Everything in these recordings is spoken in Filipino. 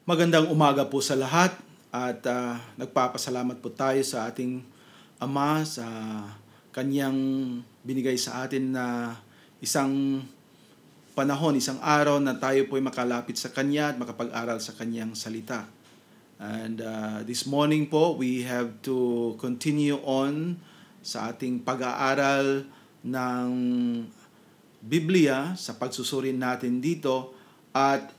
Magandang umaga po sa lahat at nagpapasalamat po tayo sa ating Ama sa kanyang binigay sa atin na isang panahon, isang araw na tayo po ay makalapit sa Kanya at makapag-aral sa Kanyang salita. And this morning po, we have to continue on sa ating pag-aaral ng Biblia sa pagsusurin natin dito at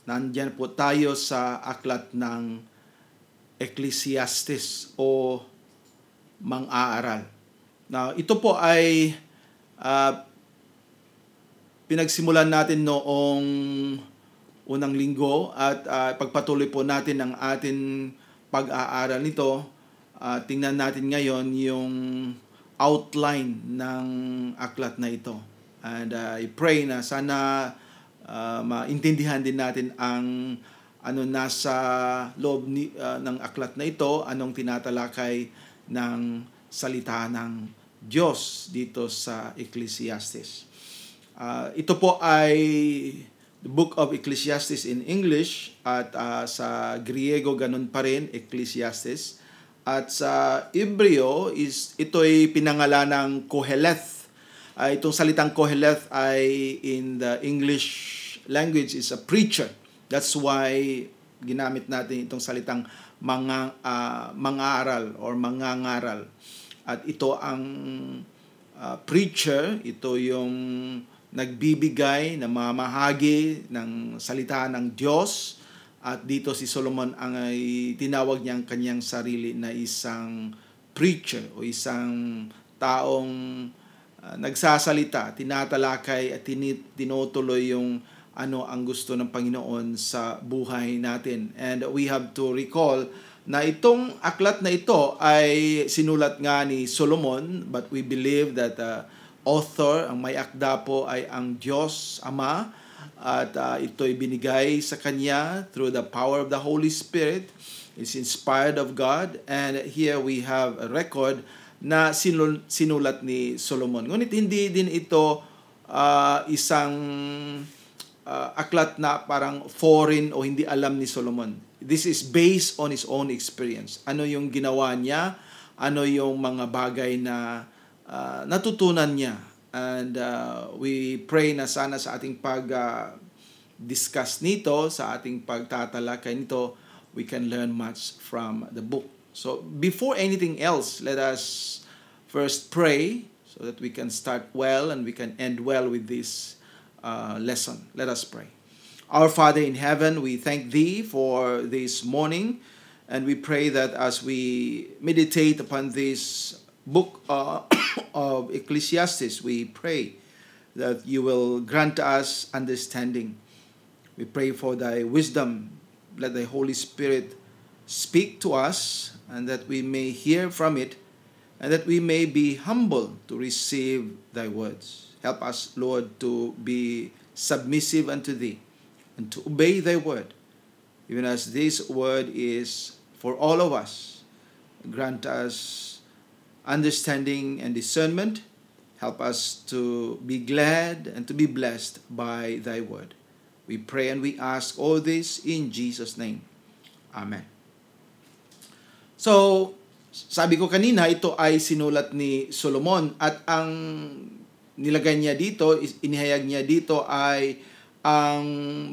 nandyan po tayo sa aklat ng Ecclesiastes o mang-aaral. Now, ito po ay pinagsimulan natin noong unang linggo at pagpatuloy po natin ang ating pag-aaral nito. Tingnan natin ngayon yung outline ng aklat na ito. And I pray na sana maintindihan din natin ang nasa loob ng aklat na ito, anong tinatalakay ng salita ng Diyos dito sa Ecclesiastes. Ito po ay the book of Ecclesiastes in English at sa Griego ganun pa rin, Ecclesiastes. At sa Hebreo ito ay pinangalan ng Koheleth. Itong salitang Koheleth ay in the English language is a preacher. That's why ginamit natin itong salitang mang-aaral or mangangaral. At ito ang preacher, ito yung nagbibigay, namamahagi ng salita ng Diyos. At dito si Solomon ay tinawag niya ang kanyang sarili na isang preacher o isang taong nagsasalita, tinatalakay at tinutuloy yung ano ang gusto ng Panginoon sa buhay natin. And we have to recall na itong aklat na ito ay sinulat nga ni Solomon, but we believe that author, ang may akda po ay ang Diyos Ama, at ito'y binigay sa kanya through the power of the Holy Spirit. It's inspired of God, and here we have a record na sinulat ni Solomon. Ngunit hindi din ito isang aklat na parang foreign o hindi alam ni Solomon. This is based on his own experience. Ano yung ginawa niya, ano yung mga bagay na natutunan niya. And we pray na sana sa ating pag-discuss nito, sa ating pagtatalakay nito, we can learn much from the book. So before anything else, let us first pray so that we can start well and we can end well with this lesson. Let us pray. Our Father in heaven, we thank Thee for this morning, and we pray that as we meditate upon this book of Ecclesiastes, we pray that You will grant us understanding. We pray for Thy wisdom. Let Thy Holy Spirit speak to us, and that we may hear from it, and that we may be humble to receive Thy words. Help us, Lord, to be submissive unto Thee, and to obey Thy word, even as this word is for all of us. Grant us understanding and discernment. Help us to be glad and to be blessed by Thy word. We pray and we ask all this in Jesus' name. Amen. So, sabi ko kanina, ito ay sinulat ni Solomon at ang nilagay niya dito, inihayag niya dito ay ang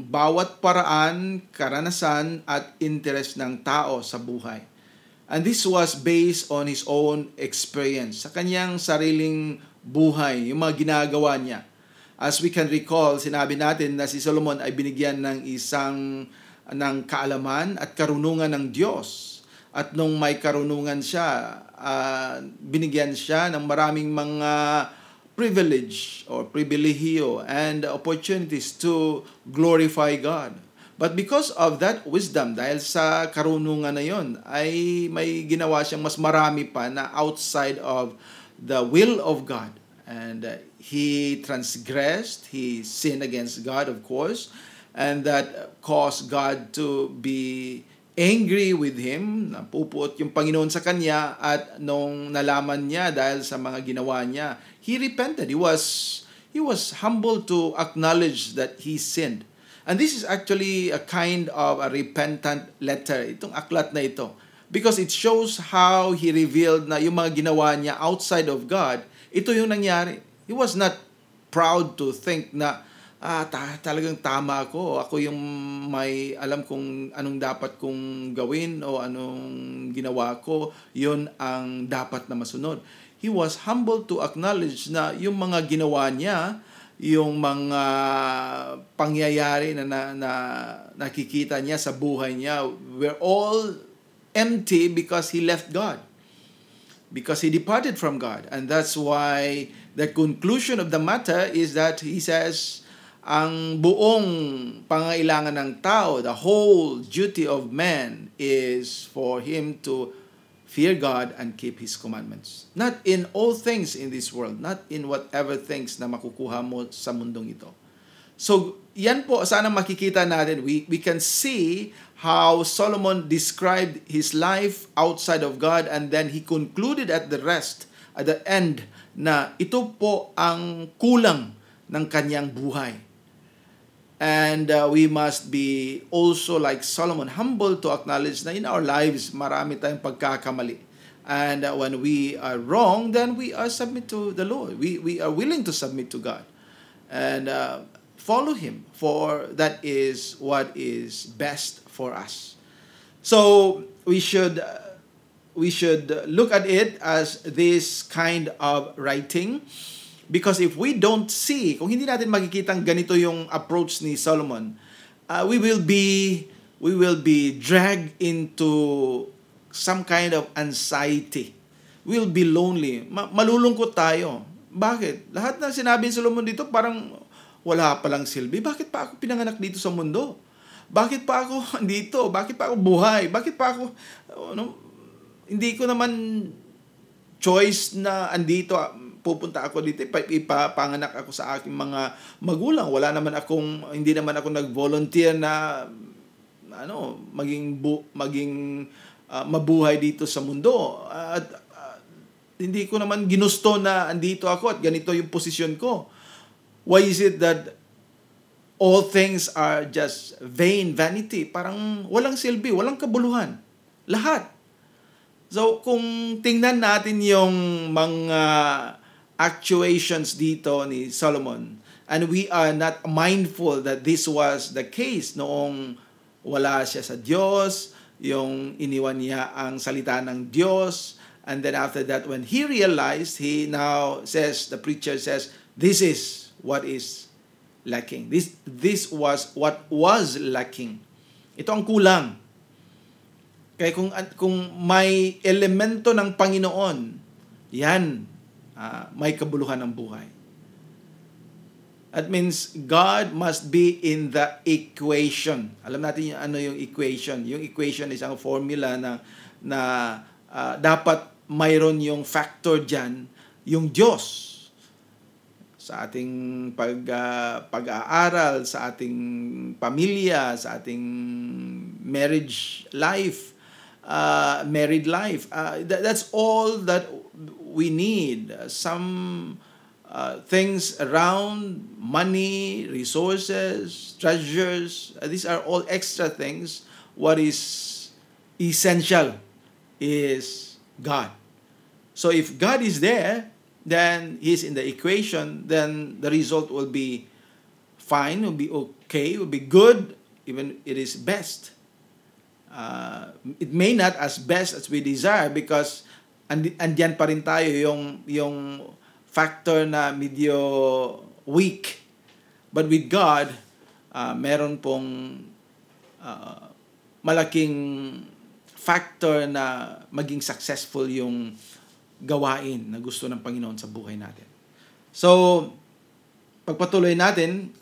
bawat paraan, karanasan at interest ng tao sa buhay. And this was based on his own experience, sa kanyang sariling buhay, yung mga ginagawa niya. As we can recall, sinabi natin na si Solomon ay binigyan ng kaalaman at karunungan ng Diyos. At nung may karunungan siya, binigyan siya ng maraming mga privilege or pribilehiyo and opportunities to glorify God. But because of that wisdom, dahil sa karunungan na yon, ay may ginawa siyang mas marami pa na outside of the will of God. And he transgressed, he sinned against God, of course, and that caused God to be angry with him. Napupuot yung Panginoon sa kanya, at nung nalaman niya dahil sa mga ginawa niya, he repented. He was humble to acknowledge that he sinned. And this is actually a kind of a repentant letter, itong aklat na ito. Because it shows how he revealed na yung mga ginawa niya outside of God, ito yung nangyari. He was not proud to think na talagang tama ako. Ako yung may alam kung anong dapat kong gawin o anong ginawa ko, yun ang dapat na masunod. He was humble to acknowledge na yung mga ginawa niya, yung mga pangyayari na nakikita niya sa buhay niya were all empty because he left God. Because he departed from God. And that's why the conclusion of the matter is that he says, ang buong pangailangan ng tao, the whole duty of man is for him to fear God and keep His commandments. Not in all things in this world, not in whatever things na makukuha mo sa mundong ito. So, yan po, sana makikita natin, we can see how Solomon described his life outside of God, and then he concluded at the end, na ito po ang kulang ng kanyang buhay. And we must be also like Solomon, humble to acknowledge na in our lives, marami tayong pagkakamali. And when we are wrong, then we are submit to the Lord. We are willing to submit to God. And follow Him, for that is what is best for us. So we should look at it as this kind of writing, because if we don't see, kung hindi natin makikitang ganito yung approach ni Solomon, we will be dragged into some kind of anxiety. We'll be lonely. Malulungkot tayo. Bakit? Lahat ng sinabi ni Solomon dito parang wala palang silbi. Bakit pa ako pinanganak dito sa mundo? Bakit pa ako dito? Bakit pa ako buhay? Bakit pa ako, hindi ko naman choice na andito, pupunta ako dito, ipapanganak ako sa aking mga magulang. Hindi naman ako nag-volunteer na, maging mabuhay dito sa mundo. At hindi ko naman ginusto na andito ako at ganito yung posisyon ko. Why is it that all things are just vanity? Parang walang silbi, walang kabuluhan. Lahat. So, kung tingnan natin yung mga actuations dito ni Solomon, and we are not mindful that this was the case noong wala siya sa Diyos, yung iniwan niya ang salita ng Diyos, and then after that, when he realized, he now says, the preacher says, this is what is lacking. This was what was lacking. Ito ang kulang. Kaya kung may elemento ng Panginoon, yan, may kabuluhan ng buhay. That means God must be in the equation. Alam natin yung equation. Yung equation is ang formula na dapat mayroon yung factor dyan, yung Diyos. Sa ating pag-aaral, sa ating pamilya, sa ating marriage life, married life. That's all that we need. Some things around, money, resources, treasures, these are all extra things. What is essential is God. So if God is there, then He's in the equation, then the result will be fine, will be okay, will be good, even it is best. It may not as best as we desire, because andyan pa rin tayo yung factor na medyo weak. But with God, meron pong malaking factor na maging successful yung gawain na gusto ng Panginoon sa buhay natin. So, pagpatuloy natin,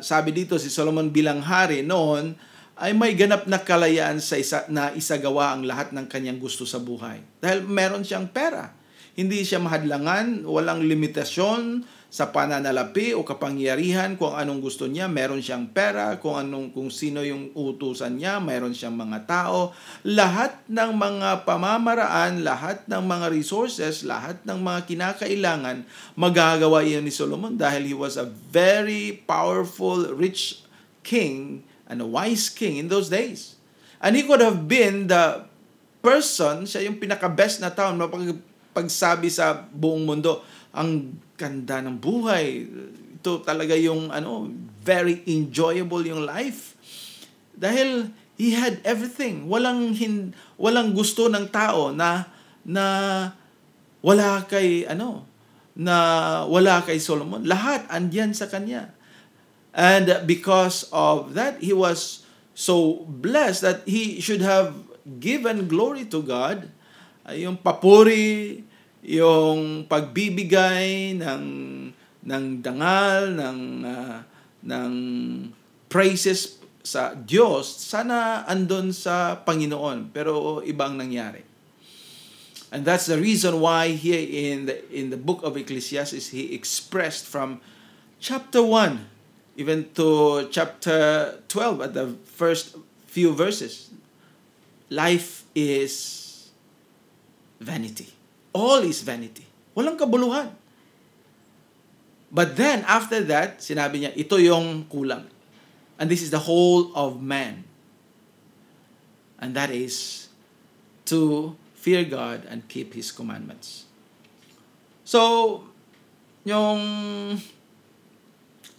sabi dito si Solomon bilang hari noon ay may ganap na kalayaan na isagawa ang lahat ng kanyang gusto sa buhay. Dahil meron siyang pera. Hindi siya mahadlangan, walang limitasyon sa pananalapi o kapangyarihan kung anong gusto niya. Meron siyang pera, kung sino yung utusan niya, meron siyang mga tao. Lahat ng mga pamamaraan, lahat ng mga resources, lahat ng mga kinakailangan, magagawa iyon ni Solomon dahil he was a very powerful, rich king and a wise king in those days. And he could have been the person, siya yung pinaka-best na tao, pagsabi sa buong mundo, ang ganda ng buhay. Ito talaga yung very enjoyable yung life. Dahil he had everything. Walang gusto ng tao na wala kay Solomon. Lahat andyan sa kanya. And because of that, he was so blessed that he should have given glory to God. Yung papuri, yung pagbibigay ng dangal, ng praises sa Diyos, sana andon sa Panginoon. Pero ibang nangyari. And that's the reason why here in the book of Ecclesiastes, he expressed from chapter 1 even to chapter 12 at the first few verses, life is vanity. All is vanity. Walang kabuluhan. But then, after that, sinabi niya, ito yung kulang. And this is the whole of man. And that is to fear God and keep His commandments. So, yung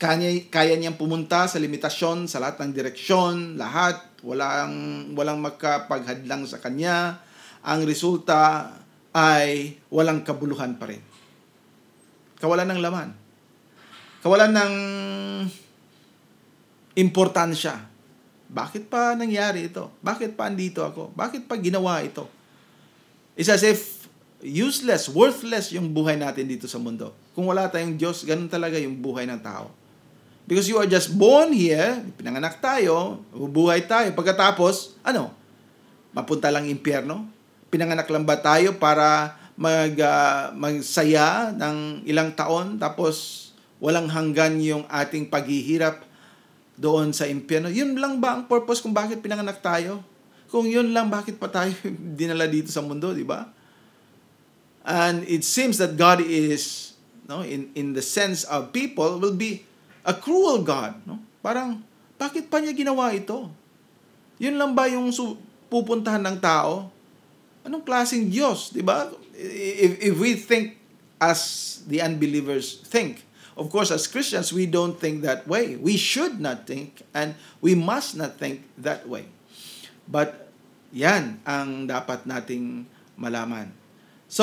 kaya niyang pumunta sa limitasyon, sa lahat ng direksyon, lahat, walang makapaghadlang sa kanya. Ang resulta ay walang kabuluhan pa rin. Kawalan ng laman. Kawalan ng importansya. Bakit pa nangyari ito? Bakit pa andito ako? Bakit pa ginawa ito? It's as if useless, worthless yung buhay natin dito sa mundo. Kung wala tayong Diyos, ganun talaga yung buhay ng tao. Because you are just born here, pinanganak tayo, bubuhay tayo. Pagkatapos, mapunta lang impyerno? Pinanganak lang ba tayo para magsaya ng ilang taon, tapos walang hanggan yung ating paghihirap doon sa impyerno? Yun lang ba ang purpose kung bakit pinanganak tayo? Kung yun lang, bakit pa tayo dinala dito sa mundo, di ba? And it seems that God is, in the sense of people, will be a cruel God. Parang, bakit pa niya ginawa ito? Yun lang ba yung pupuntahan ng tao? Anong klaseng Diyos, di ba? If we think as the unbelievers think, of course, as Christians, we don't think that way. We should not think, and we must not think that way. But, yan ang dapat nating malaman. So,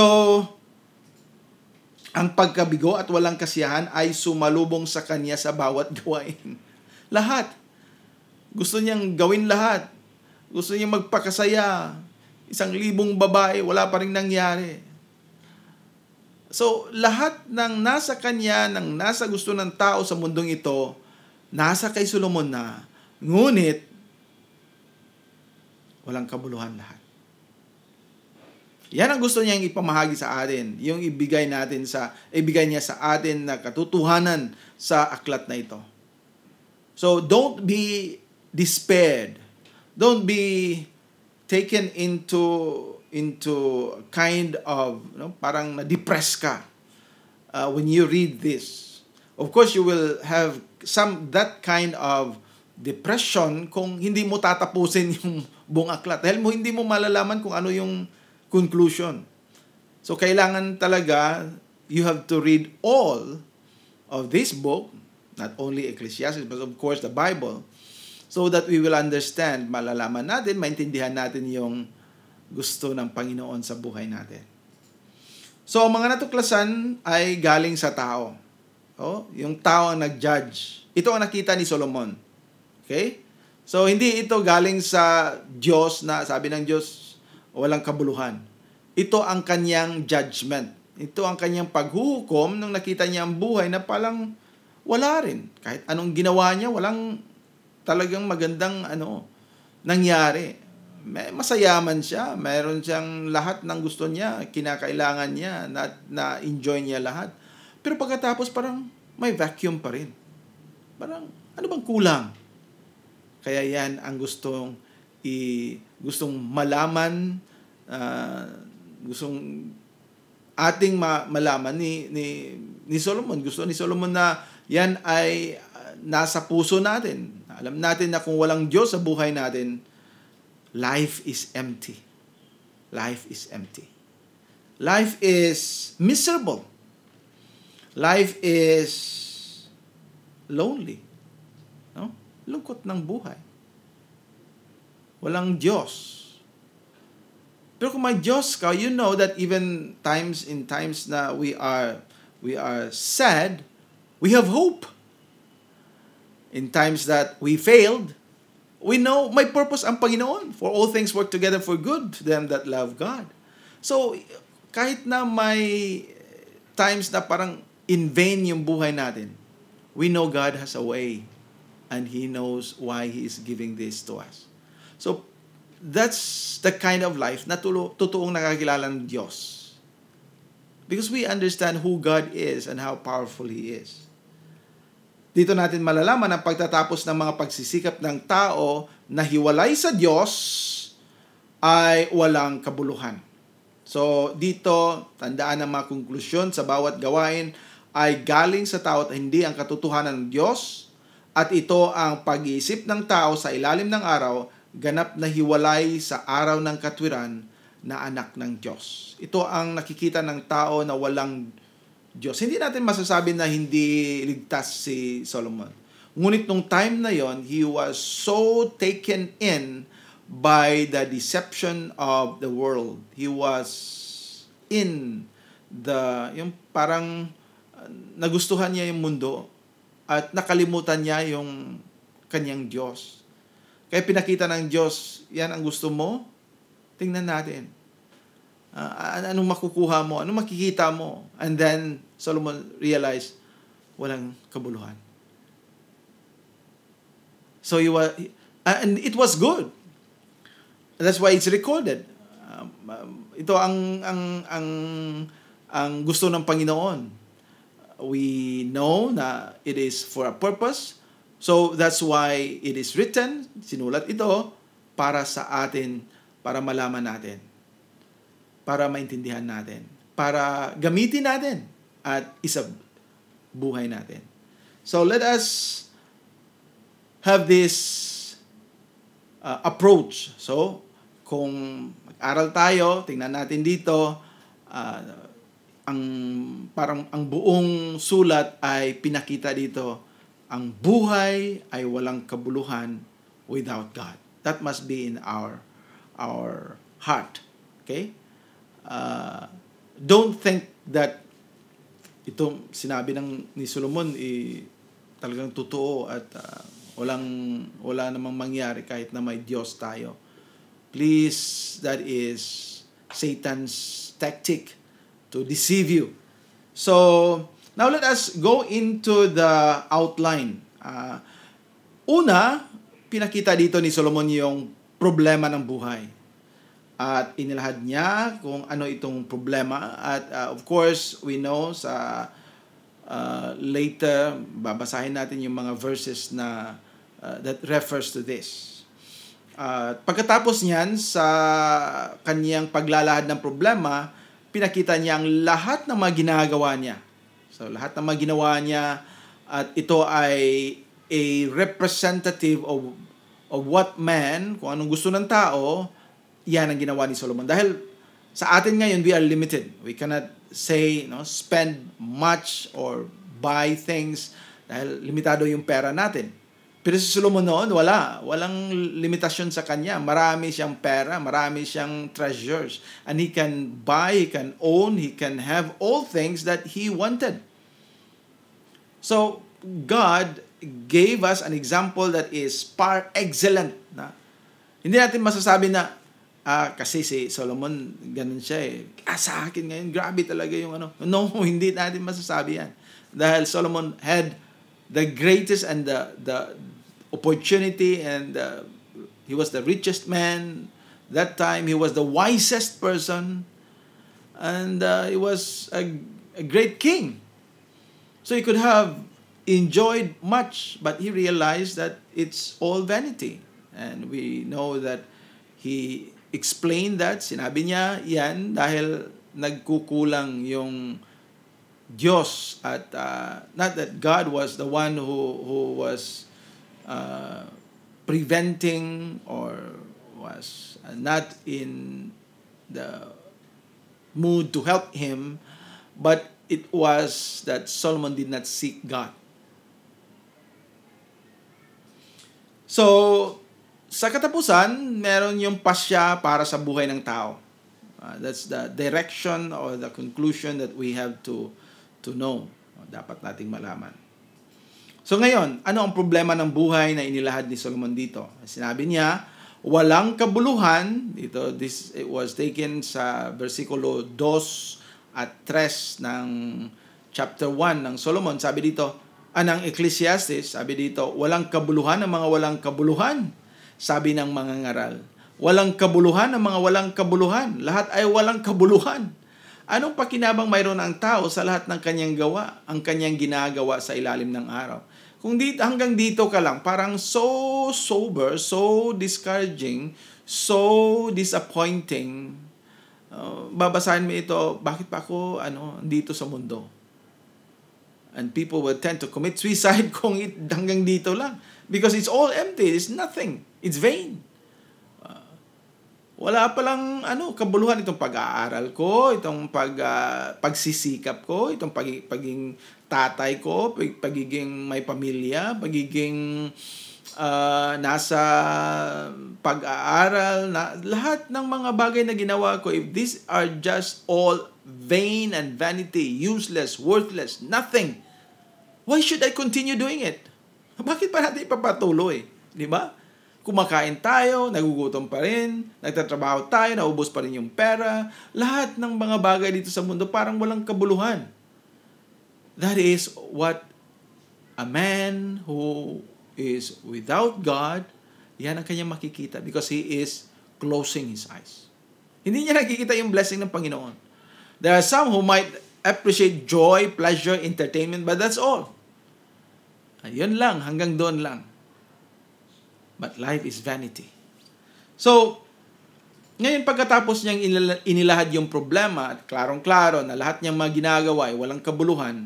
ang pagkabigo at walang kasiyahan ay sumalubong sa kanya sa bawat gawain. Lahat. Gusto niyang gawin lahat. Gusto niyang magpakasaya. 1,000 babae, wala pa rin nangyari. So, lahat ng nasa kanya, ng nasa gusto ng tao sa mundong ito, nasa kay Solomon na. Ngunit, walang kabuluhan lahat. Yan ang gusto niyang ipamahagi sa atin, yung ibigay niya sa atin na katotohanan sa aklat na ito. So don't be despaired. Don't be taken into kind of parang na-depress ka when you read this. Of course, you will have that kind of depression kung hindi mo tatapusin yung buong aklat. Dahil hindi mo malalaman kung ano yung conclusion. So, kailangan talaga, you have to read all of this book, not only Ecclesiastes, but of course the Bible, so that we will understand, malalaman natin, maintindihan natin yung gusto ng Panginoon sa buhay natin. So, ang mga natuklasan ay galing sa tao. Yung tao ang nag-judge. Ito ang nakita ni Solomon. Okay? So, hindi ito galing sa Diyos na, sabi ng Diyos, walang kabuluhan. Ito ang kanyang judgment. Ito ang kanyang paghuhukom nung nakita niya ang buhay na palang wala rin. Kahit anong ginawa niya, walang talagang magandang nangyari. Masayaman siya. Mayroon siyang lahat ng gusto niya, kinakailangan niya, na-enjoy niya lahat. Pero pagkatapos parang may vacuum pa rin. Parang, ano bang kulang? Kaya yan ang gustong malaman, gustong ating malaman ni Solomon. Gusto ni Solomon na yan ay nasa puso natin. Alam natin na kung walang Diyos sa buhay natin, life is empty. Life is empty. Life is miserable. Life is lonely. No? Lungkot ng buhay. Walang Diyos. Pero kung may Diyos ka, you know that even in times na we are sad, we have hope. In times that we failed, we know may purpose ang Panginoon. For all things work together for good to them that love God. So, kahit na may times na parang in vain yung buhay natin, we know God has a way and He knows why He is giving this to us. So, that's the kind of life na totoong nakakilala ng Diyos. Because we understand who God is and how powerful He is. Dito natin malalaman ang pagtatapos ng mga pagsisikap ng tao na hiwalay sa Diyos ay walang kabuluhan. So, dito, tandaan ang mga konklusyon sa bawat gawain ay galing sa tao at hindi ang katotohanan ng Diyos. At ito ang pag-iisip ng tao sa ilalim ng araw, ganap na hiwalay sa araw ng katwiran na anak ng Diyos. Ito ang nakikita ng tao na walang Diyos. Hindi natin masasabi na hindi ligtas si Solomon. Ngunit nung time na yon, he was so taken in by the deception of the world. He was in yung parang nagustuhan niya yung mundo at nakalimutan niya yung kanyang Diyos. Kaya pinakita ng Diyos, yan ang gusto mo? Tingnan natin. Anong makukuha mo? Anong makikita mo? And then, Solomon realized, walang kabuluhan. So, and it was good. That's why it's recorded. Ito ang gusto ng Panginoon. We know na it is for a purpose. So, that's why it is written, sinulat ito, para sa atin, para malaman natin, para maintindihan natin, para gamitin natin, at isa buhay natin. So, let us have this approach. So, kung mag-aral tayo, tingnan natin dito, ang buong sulat ay pinakita dito, ang buhay ay walang kabuluhan without God. That must be in our heart. Okay? Don't think that itong sinabi ni Solomon talagang totoo at wala namang mangyari kahit na may Diyos tayo. Please, that is Satan's tactic to deceive you. So, now let us go into the outline. Una, pinakita dito ni Solomon yung problema ng buhay. At inilahad niya kung ano itong problema. At of course, we know sa later, babasahin natin yung mga verses na that refers to this. Pagkatapos niyan, sa kaniyang paglalahad ng problema, pinakita niya ang lahat ng mga ginagawa niya. So, lahat ng mga ginawa niya, at ito ay a representative of what man, kung anong gusto ng tao, yan ang ginawa ni Solomon. Dahil sa atin ngayon, we are limited. We cannot say, spend much or buy things dahil limitado yung pera natin. Pero si Solomon noon, walang limitasyon sa kanya. Marami siyang pera, marami siyang treasures. And he can buy, he can own, he can have all things that he wanted. So, God gave us an example that is par excellent. Hindi natin masasabi na, kasi si Solomon, ganun siya sa akin ngayon, grabe talaga yung No, hindi natin masasabi yan. Dahil Solomon had the greatest and the opportunity, and he was the richest man that time. He was the wisest person, and he was a great king. So he could have enjoyed much, but he realized that it's all vanity. And we know that he explained that, sinabi niya yan dahil nagkukulang yung Diyos, at not that God was the one who was preventing or was not in the mood to help him, but it was that Solomon did not seek God. So, sa katapusan, meron yung pasya para sa buhay ng tao. That's the direction or the conclusion that we have to know. Dapat nating malaman. So ngayon, ano ang problema ng buhay na inilahad ni Solomon dito? Sinabi niya, walang kabuluhan. Dito, it was taken sa versikulo 2 at 3 ng chapter 1 ng Solomon. Sabi dito, ng Ecclesiastes, sabi dito, walang kabuluhan ng mga walang kabuluhan. Sabi ng mga ngaral, walang kabuluhan ng mga walang kabuluhan. Lahat ay walang kabuluhan. Anong pakinabang mayroon ang tao sa lahat ng kanyang gawa, ang kanyang ginagawa sa ilalim ng araw? Kung hanggang dito ka lang, parang so sober, so discouraging, so disappointing, babasahin mo ito, bakit pa ako dito sa mundo? And people will tend to commit suicide kung hanggang dito lang. Because it's all empty. It's nothing. It's vain. Wala palang kabuluhan itong pag-aaral ko, itong pagsisikap ko, itong pagiging tatay ko, pagiging may pamilya, pagiging nasa pag-aaral, lahat ng mga bagay na ginawa ko, if these are just all vain and vanity, useless, worthless, nothing, why should I continue doing it? Bakit pa natin ipapatuloy? Di ba? Kumakain tayo, nagugutom pa rin, nagtatrabaho tayo, naubos pa rin yung pera. Lahat ng mga bagay dito sa mundo parang walang kabuluhan. That is what a man who is without God, yan ang kanyang makikita because he is closing his eyes. Hindi niya nakikita yung blessing ng Panginoon. There are some who might appreciate joy, pleasure, entertainment, but that's all. Ayun lang, hanggang doon lang. But life is vanity. So, ngayon pagkatapos niyang inilahad yung problema at klarong-klaro na lahat niyang mga ginagawa ay walang kabuluhan,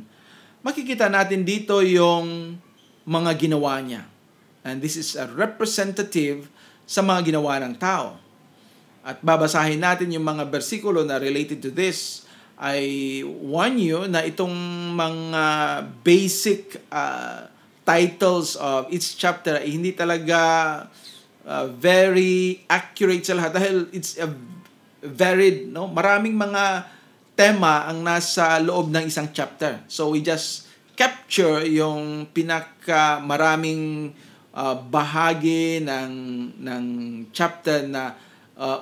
makikita natin dito yung mga ginawa niya. And this is a representative sa mga ginawa ng tao. At babasahin natin yung mga bersikulo na related to this. I warn you na itong mga basic titles of each chapter ay hindi talaga very accurate sa lahat dahil it's a varied, maraming mga tema ang nasa loob ng isang chapter. So we just capture yung maraming bahagi ng chapter na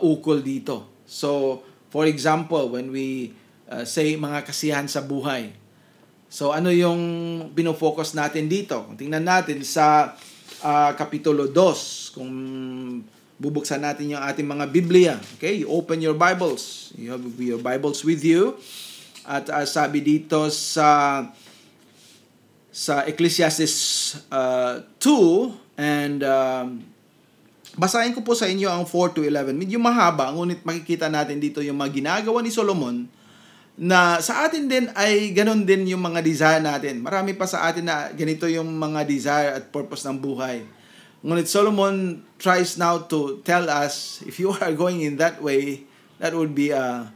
ukol dito. So for example, when we say mga kasiyahan sa buhay, so ano yung binofocus natin dito? Kung tingnan natin sa Kapitulo 2, kung bubuksan natin yung ating mga Biblia. Okay, you open your Bibles. You have your Bibles with you. At sabi dito sa Ecclesiastes 2, and basahin ko po sa inyo ang 4 to 11. Medyo mahaba, ngunit makikita natin dito yung mga ginagawa ni Solomon na sa atin din ay ganun din yung mga desire natin. Marami pa sa atin na ganito yung mga desire at purpose ng buhay. Ngunit Solomon tries now to tell us, if you are going in that way, that would be a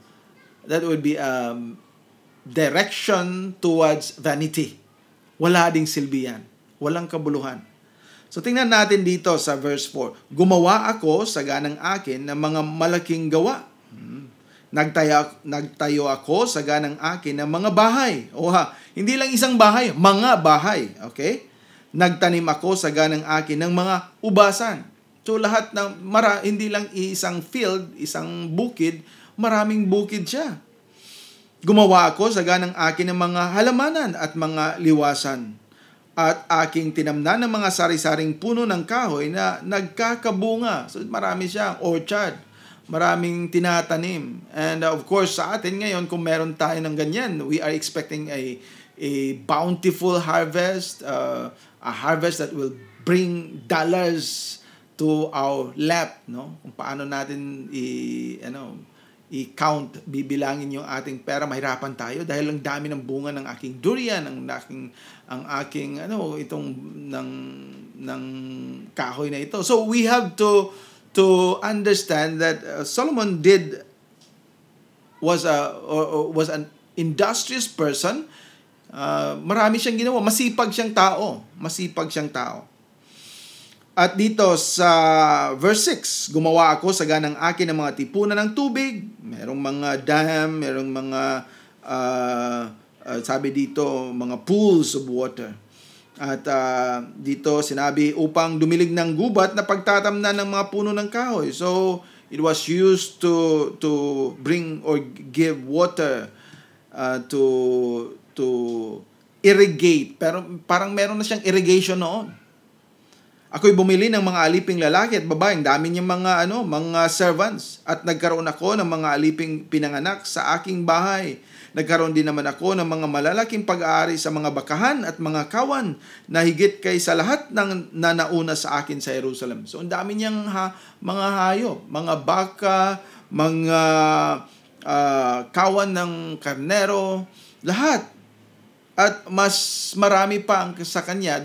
direction towards vanity. Wala ding silbi yan. Walang kabuluhan. So tingnan natin dito sa verse 4. Gumawa ako sa ganang akin ng mga malaking gawa. Nagtayo ako sa ganang akin ng mga bahay. Hindi lang isang bahay, mga bahay. Okay? Nagtanim ako sa ganang akin ng mga ubasan. So lahat ng hindi lang isang field, isang bukid, maraming bukid siya. Gumawa ako sa ganang akin ng mga halamanan at mga liwasan. At aking tinamnan ng mga sari-saring puno ng kahoy na nagkakabunga. So marami siyang orchard. Maraming tinatanim. And of course, sa atin ngayon, kung meron tayo ng ganyan, we are expecting a bountiful harvest, a harvest that will bring dollars to our lap, Kung paano natin i-count, bibilangin yung ating pera, mahirapan tayo dahil ang dami ng bunga ng aking durian, ng kahoy na ito. So we have to understand that Solomon was an industrious person. Marami siyang ginawa, masipag siyang tao. At dito sa verse 6, gumawa ako sa ganang akin ng mga tipunan ng tubig, merong mga dam, merong mga sabi dito, mga pools of water. At dito sinabi upang dumilig ng gubat na pagtatamnan ng mga puno ng kahoy. So it was used to bring or give water to irrigate. Pero parang meron na siyang irrigation noon. Ako'y bumili ng mga aliping lalaki at babae, dami niyang mga servants, at nagkaroon ako ng mga aliping pinanganak sa aking bahay. Nagkaroon din naman ako ng mga malalaking pag-aari sa mga bakahan at mga kawan na higit kaysa lahat ng nauna sa akin sa Jerusalem. So, ang dami niyang mga hayop, mga baka, mga kawan ng karnero, lahat. At mas marami pa ang sa kanya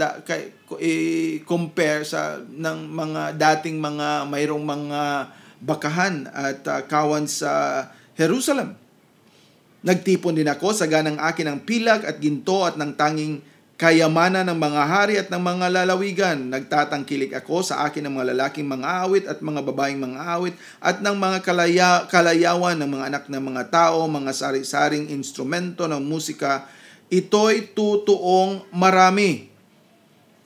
compare sa ng mga dating mga mayroong mga bakahan at kawan sa Jerusalem. Nagtipon din ako sa ganang akin ng pilag at ginto at ng tanging kayamanan ng mga hari at ng mga lalawigan. Nagtatangkilik ako sa akin ng mga lalaking mga awit at mga babaeng mga awit at ng mga kalayawan ng mga anak ng mga tao, mga sari-saring instrumento ng musika. Ito'y tutuong marami.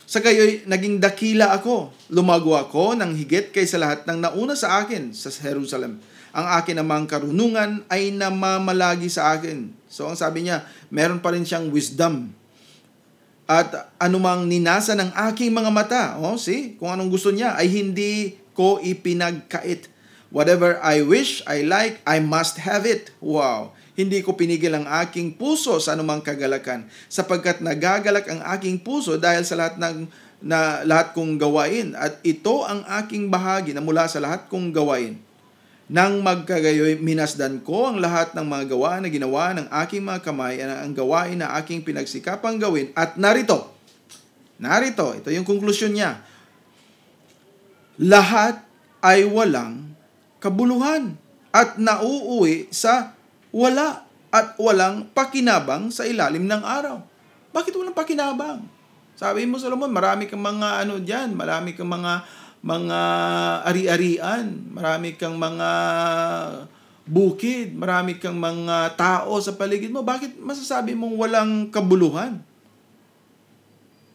Sa gayoy, naging dakila ako. Lumago ako ng higit kaysa lahat ng nauna sa akin sa Jerusalem. Ang akin namang karunungan ay namamalagi sa akin. So, ang sabi niya, meron pa rin siyang wisdom. At anumang ninasa ng aking mga mata, kung anong gusto niya, ay hindi ko ipinagkait. Whatever I wish, I like, I must have it. Wow! Hindi ko pinigil ang aking puso sa anumang kagalakan, sapagkat nagagalak ang aking puso dahil sa lahat kong gawain, at ito ang aking bahagi na mula sa lahat kong gawain. Nang magkagayoy, minasdan ko ang lahat ng mga gawa na ginawa ng aking mga kamay, ang gawain na aking pinagsikapang gawin, at narito, ito yung konklusyon niya, lahat ay walang kabuluhan at nauuwi sa wala at walang pakinabang sa ilalim ng araw. Bakit walang pakinabang? Sabi mo, Solomon, marami kang mga diyan, marami kang mga ari-arian, marami kang mga bukid, marami kang mga tao sa paligid mo. Bakit masasabi mong walang kabuluhan?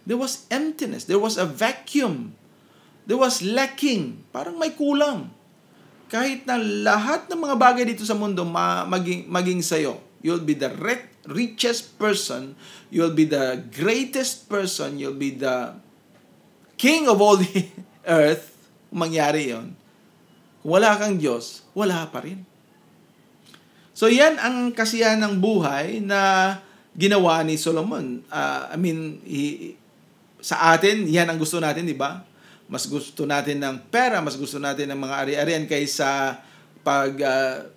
There was emptiness, there was a vacuum, there was lacking, parang may kulang. Kahit na lahat ng mga bagay dito sa mundo maging sa'yo, you'll be the richest person, you'll be the greatest person, you'll be the king of all the earth, kung mangyari yon. Kung wala kang Diyos, wala pa rin. So yan ang kasiyahan ng buhay na ginawa ni Solomon. Sa atin, yan ang gusto natin, di ba? Mas gusto natin ng pera, mas gusto natin ng mga ari-arian kaysa pagsisimba,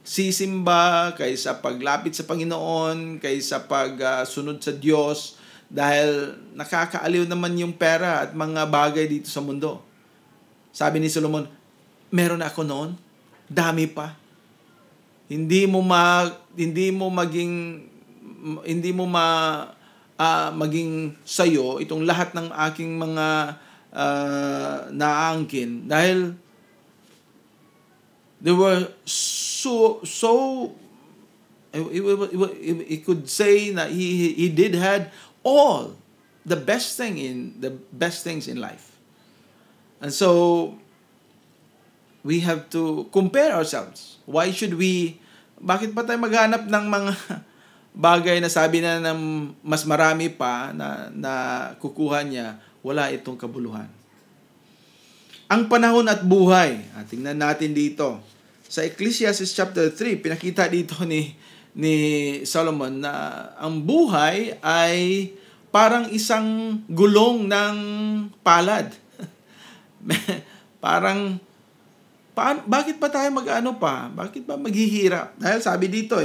kaysa paglapit sa Panginoon, kaysa pagsunod sa Diyos, dahil nakakaaliw naman yung pera at mga bagay dito sa mundo. Sabi ni Solomon, meron ako noon, dami pa. Hindi mo maging sayo itong lahat ng aking mga naangkin, dahil they were so he could say that he did had all the best things in life. And so we have to compare ourselves. Bakit pa tayo maghanap ng mga bagay na sabi na ng mas marami pa na kukuha niya? Wala itong kabuluhan. Ang panahon at buhay. Tingnan natin dito. Sa Ecclesiastes chapter 3, pinakita dito ni Solomon na ang buhay ay parang isang gulong ng palad. Bakit pa tayo Bakit pa maghihirap? Dahil sabi dito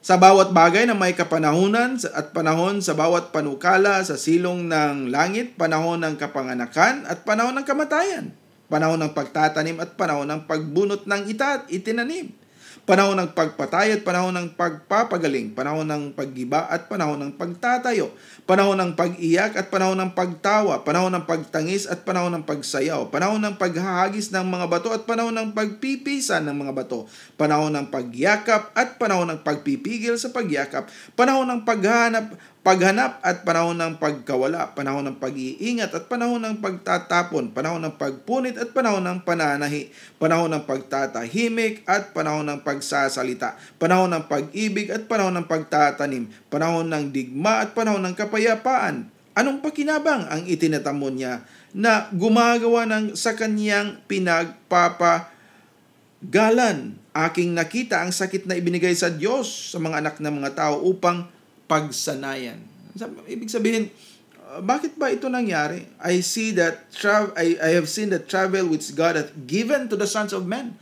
Sa bawat bagay na may kapanahunan at panahon sa bawat panukala sa silong ng langit, panahon ng kapanganakan at panahon ng kamatayan, panahon ng pagtatanim at panahon ng pagbunot ng itinanim, panahon ng pagpatay at panahon ng pagpapagaling, panahon ng paggiba at panahon ng pagtatayo, panahon ng pag-iyak at panahon ng pagtawa, panahon ng pagtangis at panahon ng pagsayaw, panahon ng paghahagis ng mga bato at panahon ng pagpipisan ng mga bato, panahon ng pagyakap at panahon ng pagpipigil sa pagyakap, panahon ng paghanap at panahon ng pagkawala, panahon ng pag-iingat at panahon ng pagtatapon, panahon ng pagpunit at panahon ng pananahi, panahon ng pagtatahimik at panahon ng pagsasalita, panahon ng pag-ibig at panahon ng pagtatanim, panahon ng digma at panahon ng kapayapaan. Anong pakinabang ang itinatamo niya na gumagawa sa kanyang pinagpapagalan? Aking nakita ang sakit na ibinigay sa Diyos sa mga anak ng mga tao upang pagsanayan. Ibig sabihin, bakit ba ito nangyari? I have seen the travel which God hath given to the sons of men.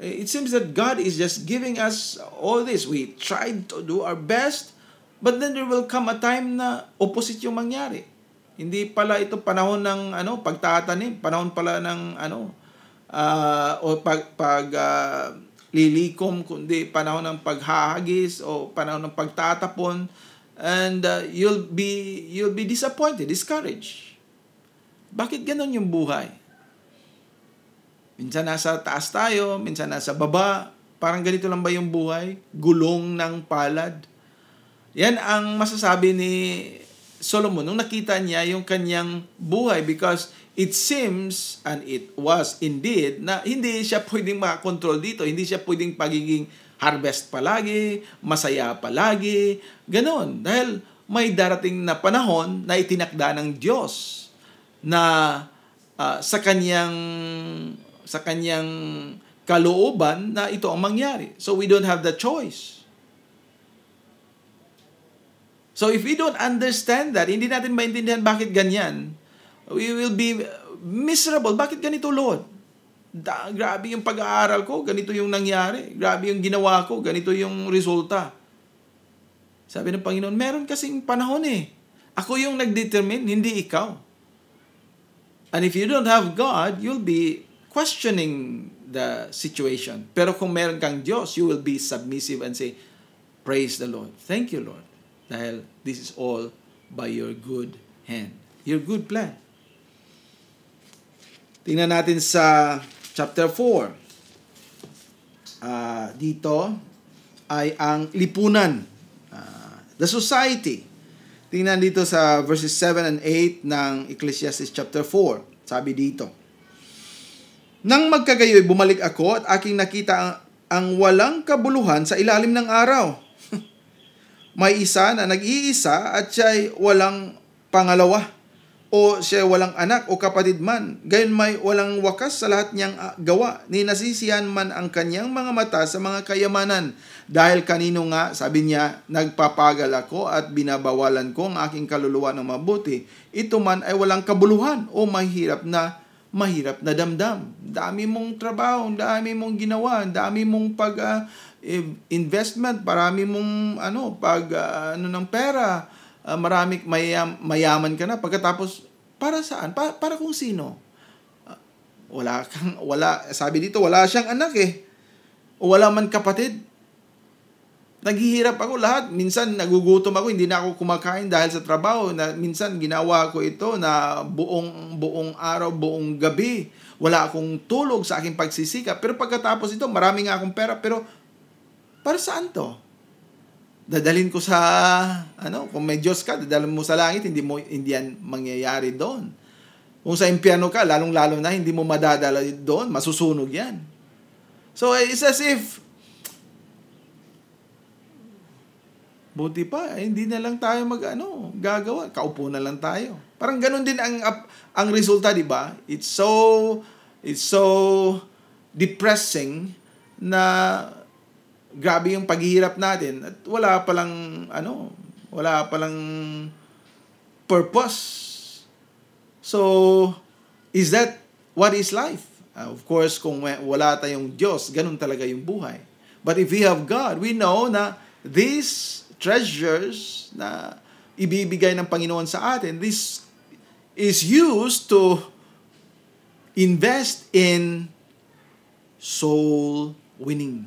It seems that God is just giving us all this. We tried to do our best, but then there will come a time na opposite yung mangyari. Hindi pala ito panahon ng pagtatanim, panahon pala ng lilikom, kundi panahon ng paghahagis o panahon ng pagtatapon, and you'll be disappointed, discouraged. Bakit ganun yung buhay? Minsan nasa taas tayo, minsan nasa baba. Parang ganito lang ba yung buhay? Gulong ng palad. Yan ang masasabi ni Solomon nung nakita niya yung kanyang buhay, because it seems, and it was indeed, na hindi siya pwedeng makakontrol dito. Hindi siya pwedeng pagiging harvest palagi, masaya palagi, ganon. Dahil may darating na panahon na itinakda ng Diyos na sa kanyang kalooban na ito ang mangyari. So we don't have the choice. So if we don't understand that, hindi natin maintindihan bakit ganyan, we will be miserable. Bakit ganito, Lord? Grabe yung pag-aaral ko, ganito yung nangyari. Grabe yung ginawa ko, ganito yung resulta. Sabi ng Panginoon, meron kasing panahon eh. Ako yung nag-determine, hindi ikaw. And if you don't have God, you'll be questioning the situation. Pero kung meron kang Diyos, you will be submissive and say, praise the Lord. Thank you, Lord. Dahil this is all by your good hand. Your good plan. Tingnan natin sa chapter 4. Dito ay ang lipunan. The society. Tingnan dito sa verses 7 and 8 ng Ecclesiastes chapter 4. Sabi dito, nang magkagayoy, bumalik ako at aking nakita ang walang kabuluhan sa ilalim ng araw. May isa na nag-iisa at siya'y walang pangalawa, o siya walang anak o kapatid man. Gayon may walang wakas sa lahat niyang gawa. Ni nasisiyan man ang kanyang mga mata sa mga kayamanan. Dahil kanino nga, sabi niya, nagpapagal ako at binabawalan ko ang aking kaluluwa ng mabuti. Ito man ay walang kabuluhan o mahirap na damdam. Dami mong trabaho, dami mong ginawa, dami mong investment, marami mong ng pera, marami mayaman ka na, pagkatapos para saan? Para kung sino? Sabi dito, wala siyang anak eh. O wala man kapatid. Naghihirap ako lahat. Minsan nagugutom ako, hindi na ako kumakain dahil sa trabaho. Minsan ginawa ko ito na buong araw, buong gabi. Wala akong tulog sa aking pagsisikap. Pero pagkatapos ito, marami nga akong pera. Pero para saan to? Dadalhin ko sa, kung may Diyos ka, dadalhin mo sa langit, hindi yan mangyayari doon. Kung sa impyerno ka, lalong-lalo na, hindi mo madadala doon, masusunog yan. So, it's as if, buti pa, hindi na lang tayo gagawa. Kaupo na lang tayo. Parang ganun din ang resulta, di ba? It's so depressing na grabe yung paghihirap natin at wala palang purpose. So, is that what is life? Of course, kung wala tayong Diyos, ganun talaga yung buhay. But if we have God, we know na these treasures na ibibigay ng Panginoon sa atin, this is used to invest in soul winning.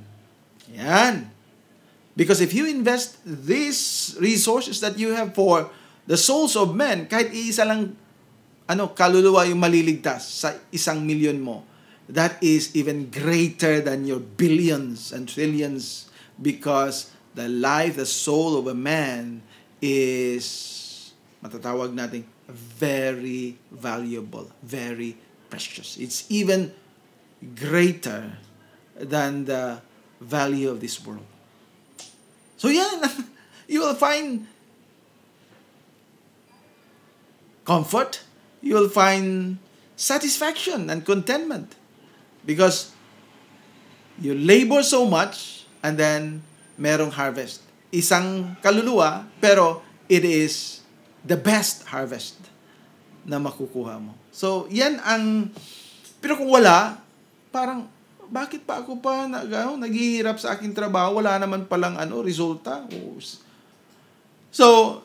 Yan. Because if you invest these resources that you have for the souls of men, kahit iisa lang kaluluwa yung maliligtas sa 1,000,000 mo, that is even greater than your billions and trillions, because the life, the soul of a man is, matatawag natin, very valuable, very precious. It's even greater than the value of this world. So yan, you will find comfort, you will find satisfaction and contentment, because you labor so much and then merong harvest. Isang kaluluwa, pero it is the best harvest na makukuha mo. So, yan ang, pero kung wala, parang, bakit pa ako pa naghihirap sa aking trabaho? Wala naman palang resulta. So,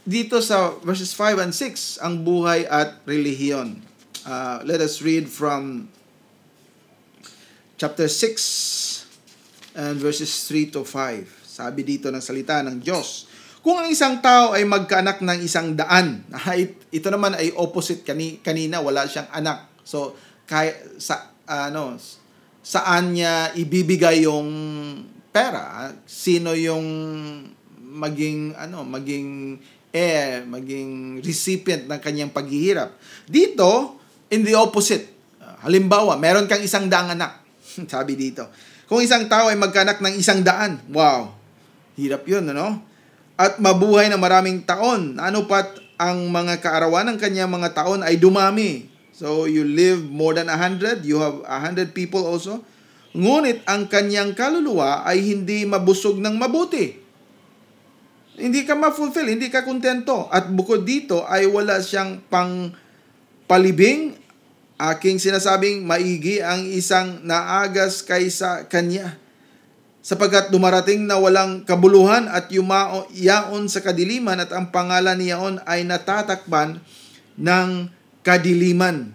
dito sa verses 5 and 6, ang buhay at relihiyon. Let us read from chapter 6 and verses 3 to 5. Sabi dito ng salita ng Diyos, kung ang isang tao ay magkaanak ng 100, ito naman ay opposite kanina, wala siyang anak. So, saan niya ibibigay yung pera? Sino yung maging heir, maging recipient ng kanyang paghihirap? Dito, in the opposite. Halimbawa, meron kang 100 anak. Sabi dito, kung isang tao ay magkaanak ng 100, wow, hirap yun, at mabuhay na maraming taon, pat ang mga kaarawan ng kanyang mga taon ay dumami. So, you live more than 100, you have 100 people also. Ngunit ang kanyang kaluluwa ay hindi mabusog ng mabuti. Hindi ka ma-fulfill, hindi ka kontento. At bukod dito ay wala siyang pangpalibing. Aking sinasabing maigi ang isang naagas kaysa kanya, sapagkat dumarating na walang kabuluhan at yaon sa kadiliman, at ang pangalan niyaon ay natatakpan ng kadiliman.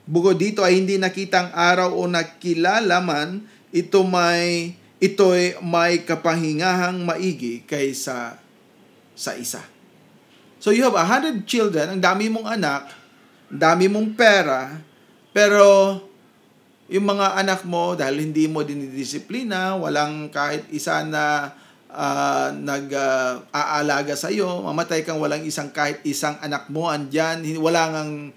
Bukod dito ay hindi nakitang araw o nakilala man, ito'y may kapahingahang maigi kaysa sa isa. So you have 100 children, ang dami mong anak, ang dami mong pera, pero yung mga anak mo, dahil hindi mo dinidisiplina, walang kahit isa na nag-aalaga sa iyo, mamatay kang walang kahit isang anak mo andyan, wala ngang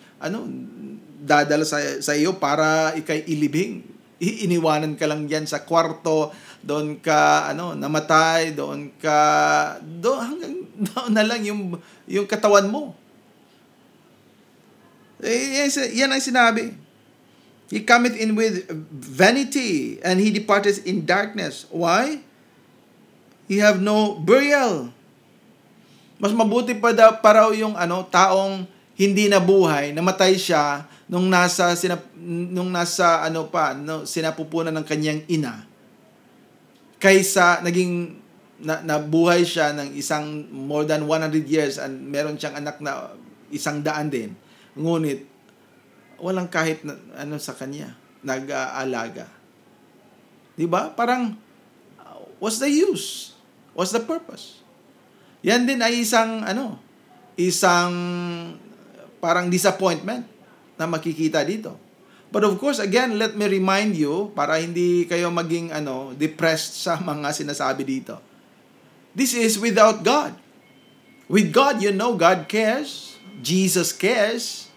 dadala sa iyo para ikay ilibing. Iniwanan ka lang diyan sa kwarto, doon ka namatay, doon hanggang doon na lang yung katawan mo. Yan ang sinabi. He cometh in with vanity, and he departeth in darkness. Why? He have no burial. Mas mabuti pa raw yung taong hindi nabuhay, namatay siya nung sinapupunan ng kanyang ina, kaysa naging nabuhay siya ng more than 100 years and meron siyang anak na 100 din. Ngunit walang kahit sa kanya nag-aalaga. 'Di ba? Parang what's the use? What's the purpose? Yan din ay isang parang disappointment na makikita dito. But of course, again, let me remind you, para hindi kayo maging depressed sa mga sinasabi dito. This is without God. With God, God cares. Jesus cares.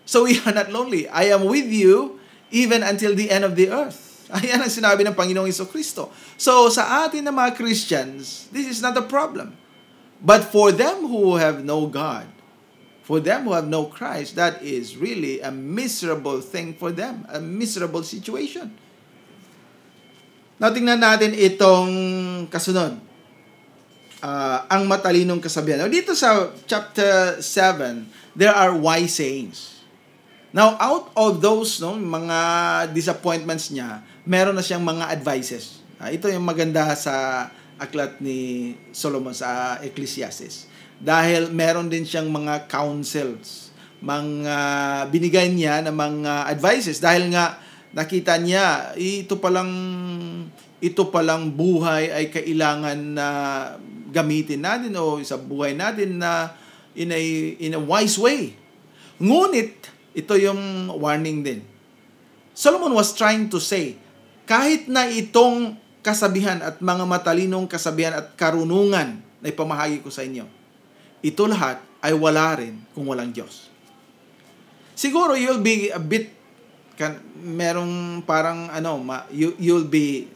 So we are not lonely. I am with you even until the end of the earth. Ayan ang sinabi ng Panginoong Jesucristo. So sa atin na mga Christians, this is not a problem. But for them who have no God, for them who have no Christ, that is really a miserable thing for them, a miserable situation. Now, tingnan natin itong kasunod. Ang matalinong kasabihan. Now, dito sa chapter 7, there are wise sayings. Now, out of those mga disappointments niya, meron na siyang mga advices. Ito yung maganda sa aklat ni Solomon sa Ecclesiastes. Dahil meron din siyang mga counsels, mga binigay niya na mga advices dahil nga nakita niya ito palang buhay ay kailangan na gamitin natin o sa buhay natin na in a wise way. Ngunit ito yung warning din. Solomon was trying to say, kahit na itong kasabihan at mga matalinong kasabihan at karunungan na ipamahagi ko sa inyo, ito lahat ay wala rin kung walang Diyos. Siguro you'll be a bit merong parang you'll be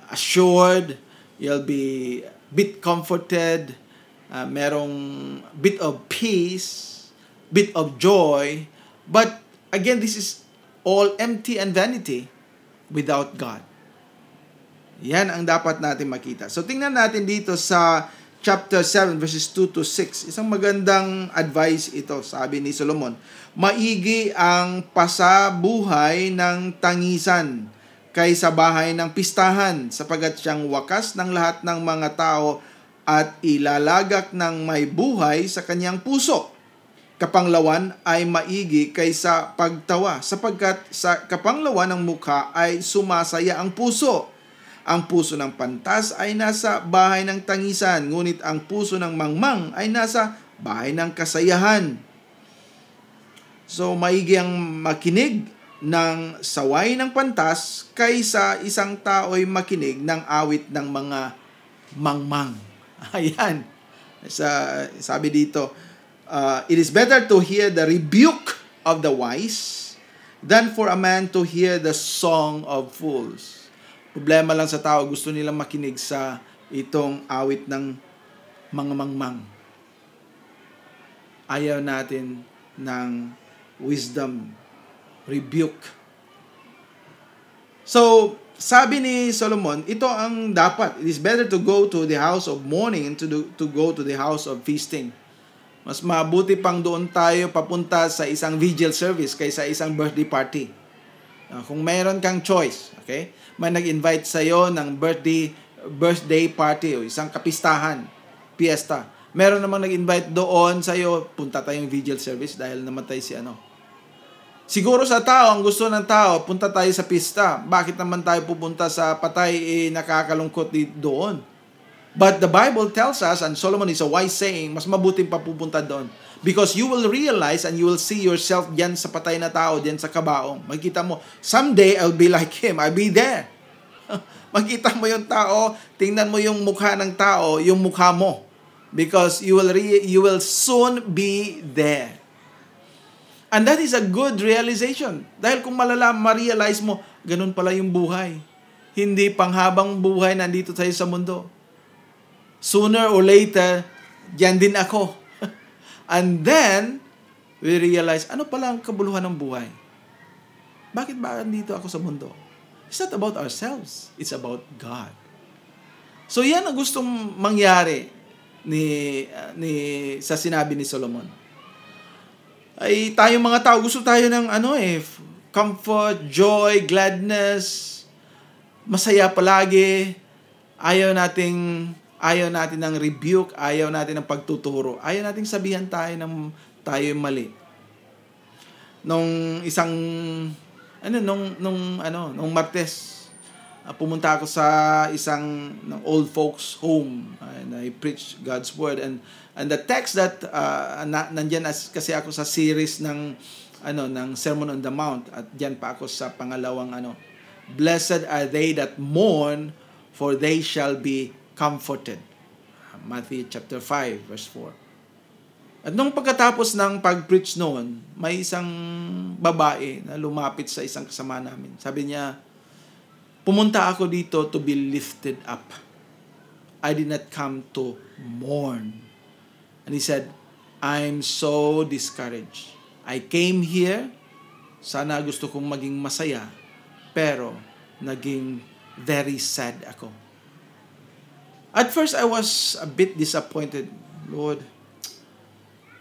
assured, you'll be bit comforted, merong bit of peace, bit of joy, but again, this is all empty and vanity without God. Yan ang dapat natin makita. So tingnan natin dito sa chapter 7 verses 2 to 6. Isang magandang advice ito, sabi ni Solomon. Maigi ang pasabuhay ng tangisan kaysa bahay ng pistahan, sapagat siyang wakas ng lahat ng mga tao at ilalagak ng may buhay sa kanyang puso. Kapanglawan ay maigi kaysa pagtawa, sapagkat sa kapanglawan ng mukha ay sumasaya ang puso. Ang puso ng pantas ay nasa bahay ng tangisan, ngunit ang puso ng mangmang ay nasa bahay ng kasayahan. So, maigi ang makinig ng saway ng pantas kaysa isang tao'y makinig ng awit ng mga mangmang. Ayan. Sabi dito, it is better to hear the rebuke of the wise than for a man to hear the song of fools. Problema lang sa tao, gusto nilang makinig sa itong awit ng mga mangmang. Ayaw natin ng wisdom, rebuke. So, sabi ni Solomon, ito ang dapat. It is better to go to the house of mourning and to go to the house of feasting. Mas mabuti pang doon tayo papunta sa isang vigil service kaysa isang birthday party. Kung mayroon kang choice, okay? May nag-invite sa iyo ng birthday party o isang kapistahan, fiesta. Meron namang nag-invite doon sa iyo, punta tayong vigil service dahil namatay si ano. Siguro sa tao, ang gusto ng tao, punta tayo sa pista. Bakit naman tayo pupunta sa patay, nakakalungkot doon? But the Bible tells us, and Solomon is a wise saying, mas mabuting pa pupunta doon. Because you will realize and you will see yourself diyan sa patay na tao, diyan sa kabaong. Makikita mo, someday I'll be like him. I'll be there. Makita mo yung tao, tingnan mo yung mukha ng tao, yung mukha mo. Because you will soon be there. And that is a good realization. Dahil kung ma-realize mo, ganun pala yung buhay. Hindi panghabang buhay nandito tayo sa mundo. Sooner or later, diyan din ako. And then, we realize, ano pala ang kabuluhan ng buhay? Bakit ba nandito ako sa mundo? It's not about ourselves. It's about God. So, yan ang gustong mangyari sa sinabi ni Solomon. Ay, tayong mga tao, gusto tayo ng comfort, joy, gladness, masaya palagi. Ayaw natin ng rebuke, ayaw natin ng pagtuturo, ayaw natin sabihan tayo tayo mali. Nung Martes, pumunta ako sa isang old folks home and I preached God's word and the text that nandiyan kasi ako sa series ng Sermon on the Mount at diyan pa ako sa pangalawang Blessed are they that mourn, for they shall be comforted. Matthew chapter 5 verse 4. At nung pagkatapos ng pag-preach noon, may isang babae na lumapit sa isang kasama namin. Sabi niya, pumunta ako dito to be lifted up. I did not come to mourn. And he said, I'm so discouraged. I came here, sana gusto kong maging masaya, pero naging very sad ako. At first, I was a bit disappointed. Lord,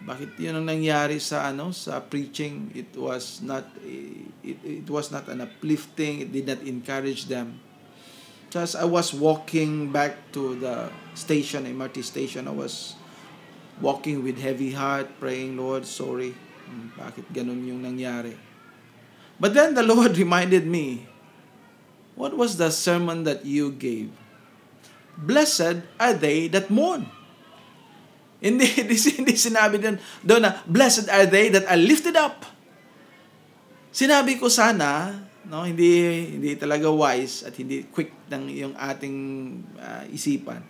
bakit yun ang nangyari sa preaching? It was not an uplifting. It did not encourage them. Just I was walking back to the station, MRT station. I was walking with heavy heart, praying, Lord, sorry. Bakit ganun yung nangyari? But then the Lord reminded me, what was the sermon that you gave? Blessed are they that mourn. Hindi sinabi doon na, blessed are they that are lifted up. Sinabi ko sana, no, hindi talaga wise at hindi quick ng yung ating isipan.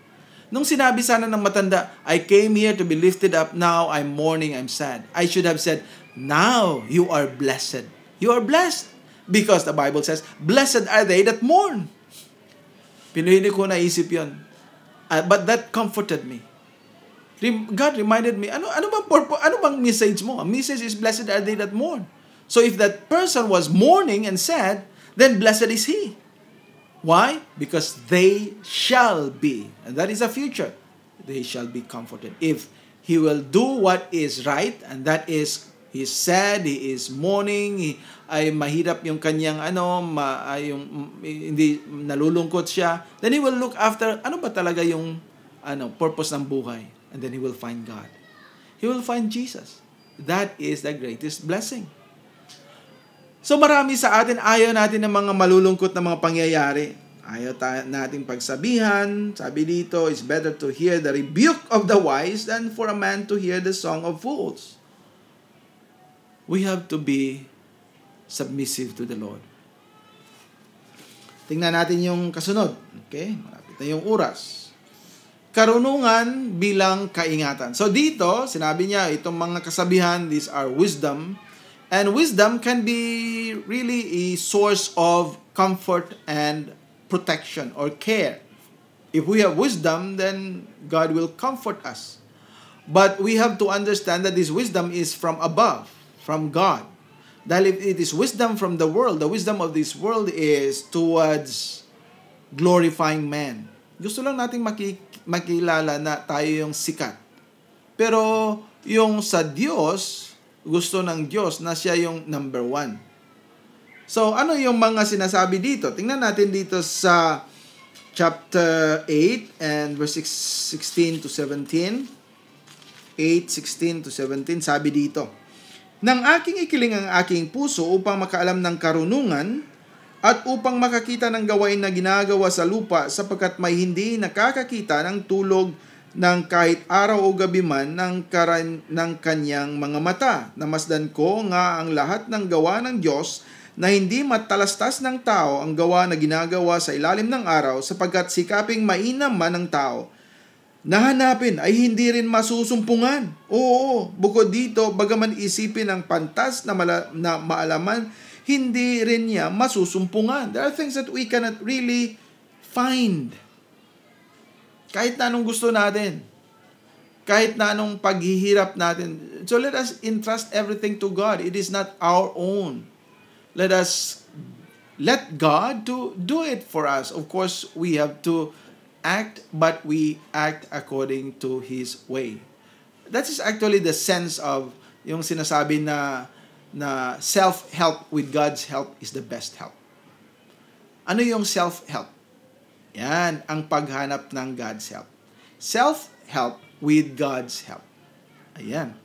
Nung sinabi sana ng matanda, I came here to be lifted up, now I'm mourning, I'm sad. I should have said, now you are blessed. You are blessed. Because the Bible says, blessed are they that mourn. Hindi ko naisip yun. But that comforted me. God reminded me, ano bang message mo? Ang message is, blessed are they that mourn. So if that person was mourning and sad, then blessed is he. Why? Because they shall be, and that is a future, they shall be comforted. If he will do what is right, and that is, he is sad, he is mourning, ay mahirap yung kanyang hindi nalulungkot siya, then he will look after, ano ba talaga yung purpose ng buhay? And then he will find God. He will find Jesus. That is the greatest blessing. So marami sa atin, ayaw natin ng mga malulungkot na mga pangyayari. Ayaw nating pagsabihan. Sabi dito, it's better to hear the rebuke of the wise than for a man to hear the song of fools. We have to be submissive to the Lord. Tingnan natin yung kasunod. Okay? Malapit na yung oras. Karunungan bilang kaingatan. So dito, sinabi niya, itong mga kasabihan, these are wisdom. And wisdom can be really a source of comfort and protection or care. If we have wisdom, then God will comfort us. But we have to understand that this wisdom is from above, from God. Dahil if it is wisdom from the world, the wisdom of this world is towards glorifying man. Gusto lang nating makilala na tayo yung sikat. Pero yung sa Diyos, gusto ng Diyos na siya yung number one. So, ano yung mga sinasabi dito? Tingnan natin dito sa chapter 8 and verse 16 to 17. 8:16 to 17, sabi dito, nang aking ikiling ang aking puso upang makaalam ng karunungan at upang makakita ng gawain na ginagawa sa lupa sapagkat may hindi nakakakita ng tulog ng kahit araw o gabi man ng kanyang mga mata. Namasdan ko nga ang lahat ng gawa ng Diyos na hindi matalastas ng tao ang gawa na ginagawa sa ilalim ng araw sapagkat sikaping mainam man ng tao. Nahanapin ay hindi rin masusumpungan. Oo, bukod dito, bagaman isipin ang pantas na maalaman, hindi rin niya masusumpungan. There are things that we cannot really find. Kahit na anong gusto natin. Kahit na anong paghihirap natin. So let us entrust everything to God. It is not our own. Let us let God to do it for us. Of course, we have to act, but we act according to His way. That is actually the sense of yung sinasabi na self-help with God's help is the best help. Ano yung self-help? Yan, ang paghanap ng God's help. Self-help with God's help. Ayan.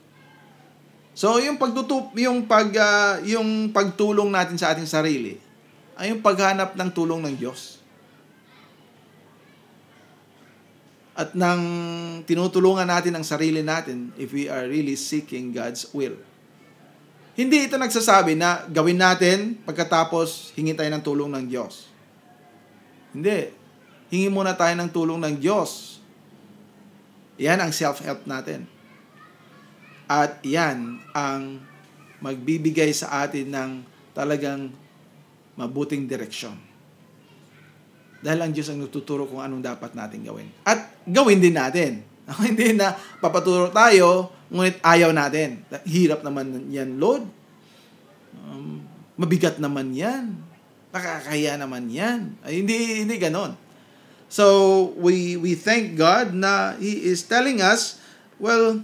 So, yung pagtulong natin sa ating sarili ay yung paghanap ng tulong ng Diyos. At nang tinutulungan natin ang sarili natin if we are really seeking God's will. Hindi ito nagsasabi na gawin natin pagkatapos hingi tayo ng tulong ng Diyos. Hindi. Hingi muna tayo ng tulong ng Diyos. Yan ang self-help natin. At yan ang magbibigay sa atin ng talagang mabuting direksyon. Dahil ang Diyos ang nagtuturo kung anong dapat natin gawin. At gawin din natin. Hindi na papaturo tayo, ngunit ayaw natin. Hirap naman yan, Lord. Mabigat naman yan. Nakakaya naman yan. Ay, hindi ganon. So, we thank God na He is telling us, well,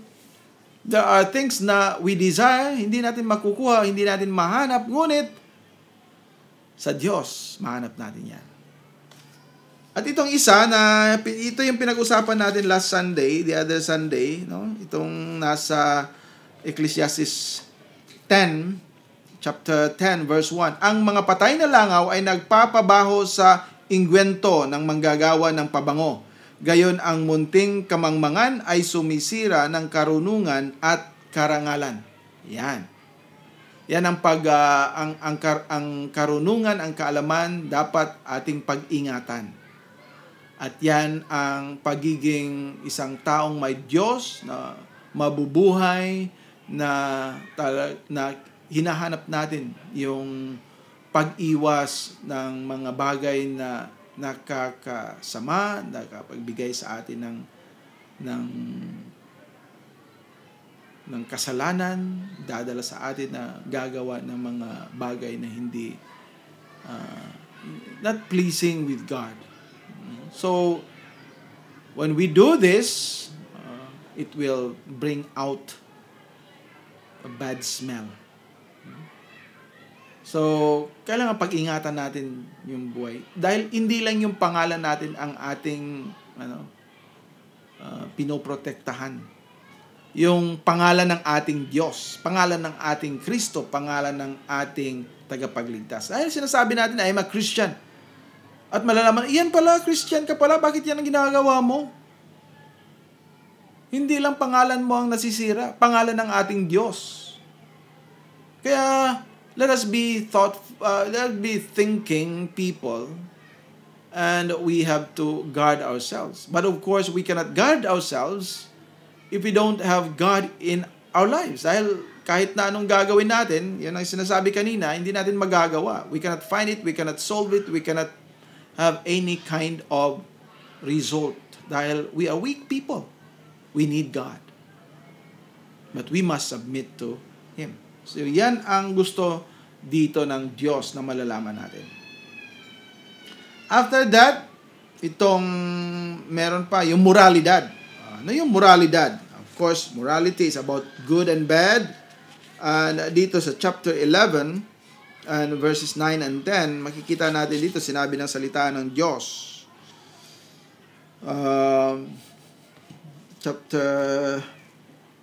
there are things na we desire, hindi natin makukuha, hindi natin mahanap, ngunit sa Diyos, mahanap natin yan. At itong isa na ito yung pinag-usapan natin last Sunday, the other Sunday, no? Itong nasa Ecclesiastes 10, chapter 10 verse 1. Ang mga patay na langaw ay nagpapabaho sa ingwento ng manggagawa ng pabango. Gayon ang munting kamangmangan ay sumisira ng karunungan at karangalan. Yan. Yan ang ang karunungan, ang kaalaman dapat ating pag-ingatan. At yan ang pagiging isang taong may Diyos na mabubuhay na hinahanap natin yung pag-iwas ng mga bagay na nakakasama, nakapagbigay sa atin ng kasalanan, dadala sa atin na gagawa ng mga bagay na hindi not pleasing with God. So, when we do this, it will bring out a bad smell. So, kailangan pag-ingatan natin yung buhay. Dahil hindi lang yung pangalan natin ang ating pinoprotektahan. Yung pangalan ng ating Diyos, pangalan ng ating Kristo, pangalan ng ating tagapagligtas. Dahil sinasabi natin, I'm a Christian. At malalaman, iyan pala, Christian ka pala, bakit yan ang ginagawa mo? Hindi lang pangalan mo ang nasisira, pangalan ng ating Diyos. Kaya, let us be thinking people, and we have to guard ourselves. But of course, we cannot guard ourselves if we don't have God in our lives. Dahil kahit na anong gagawin natin, yan ang sinasabi kanina, hindi natin magagawa. We cannot find it, we cannot solve it, we cannot have any kind of result. Dahil we are weak people. We need God. But we must submit to Him. So yan ang gusto dito ng Diyos na malalaman natin. After that, itong meron pa, yung moralidad. Ano yung moralidad? Of course, morality is about good and bad. And dito sa chapter 11, and verses 9 and 10, makikita natin dito, sinabi ng salita ng Diyos. Chapter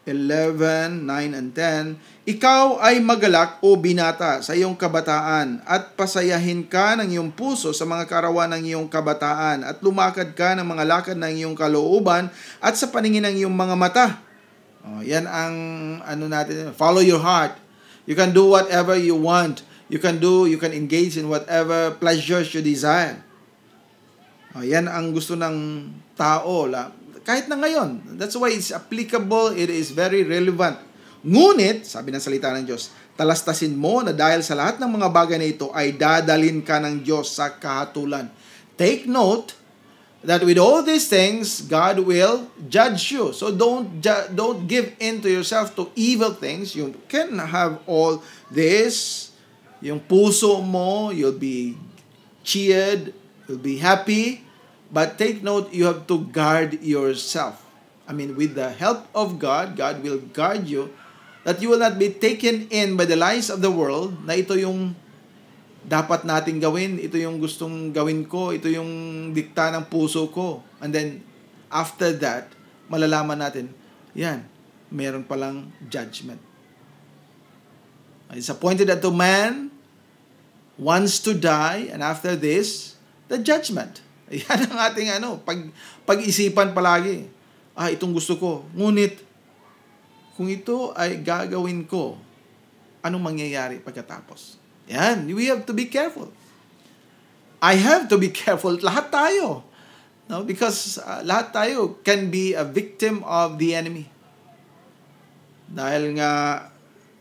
11, 9 and 10, ikaw ay magalak o binata sa iyong kabataan at pasayahin ka ng iyong puso sa mga karawan ng iyong kabataan at lumakad ka ng mga lakad ng iyong kalooban at sa paningin ng iyong mga mata. Yan ang natin, follow your heart. You can do whatever you want. You can engage in whatever pleasures you desire. Yan ang gusto ng tao. Kahit na ngayon. That's why it's applicable. It is very relevant. Ngunit, sabi ng salita ng Diyos, talastasin mo na dahil sa lahat ng mga bagay na ito ay dadalhin ka ng Diyos sa kahatulan. Take note that with all these things, God will judge you. So don't give in to yourself to evil things. You can have all this. Yung puso mo, you'll be cheered, you'll be happy, but take note, you have to guard yourself. I mean, with the help of God, God will guard you, that you will not be taken in by the lies of the world, na ito yung dapat nating gawin, ito yung gustong gawin ko, ito yung dikta ng puso ko. And then, after that, malalaman natin, yan, meron palang judgment. It's appointed that a man wants to die, and after this, the judgment. Yan ang ating pag-isipan palagi. Itong gusto ko. Ngunit, kung ito ay gagawin ko, anong mangyayari pagkatapos? Yan, we have to be careful. I have to be careful. Lahat tayo. No? Because lahat tayo can be a victim of the enemy. Dahil nga,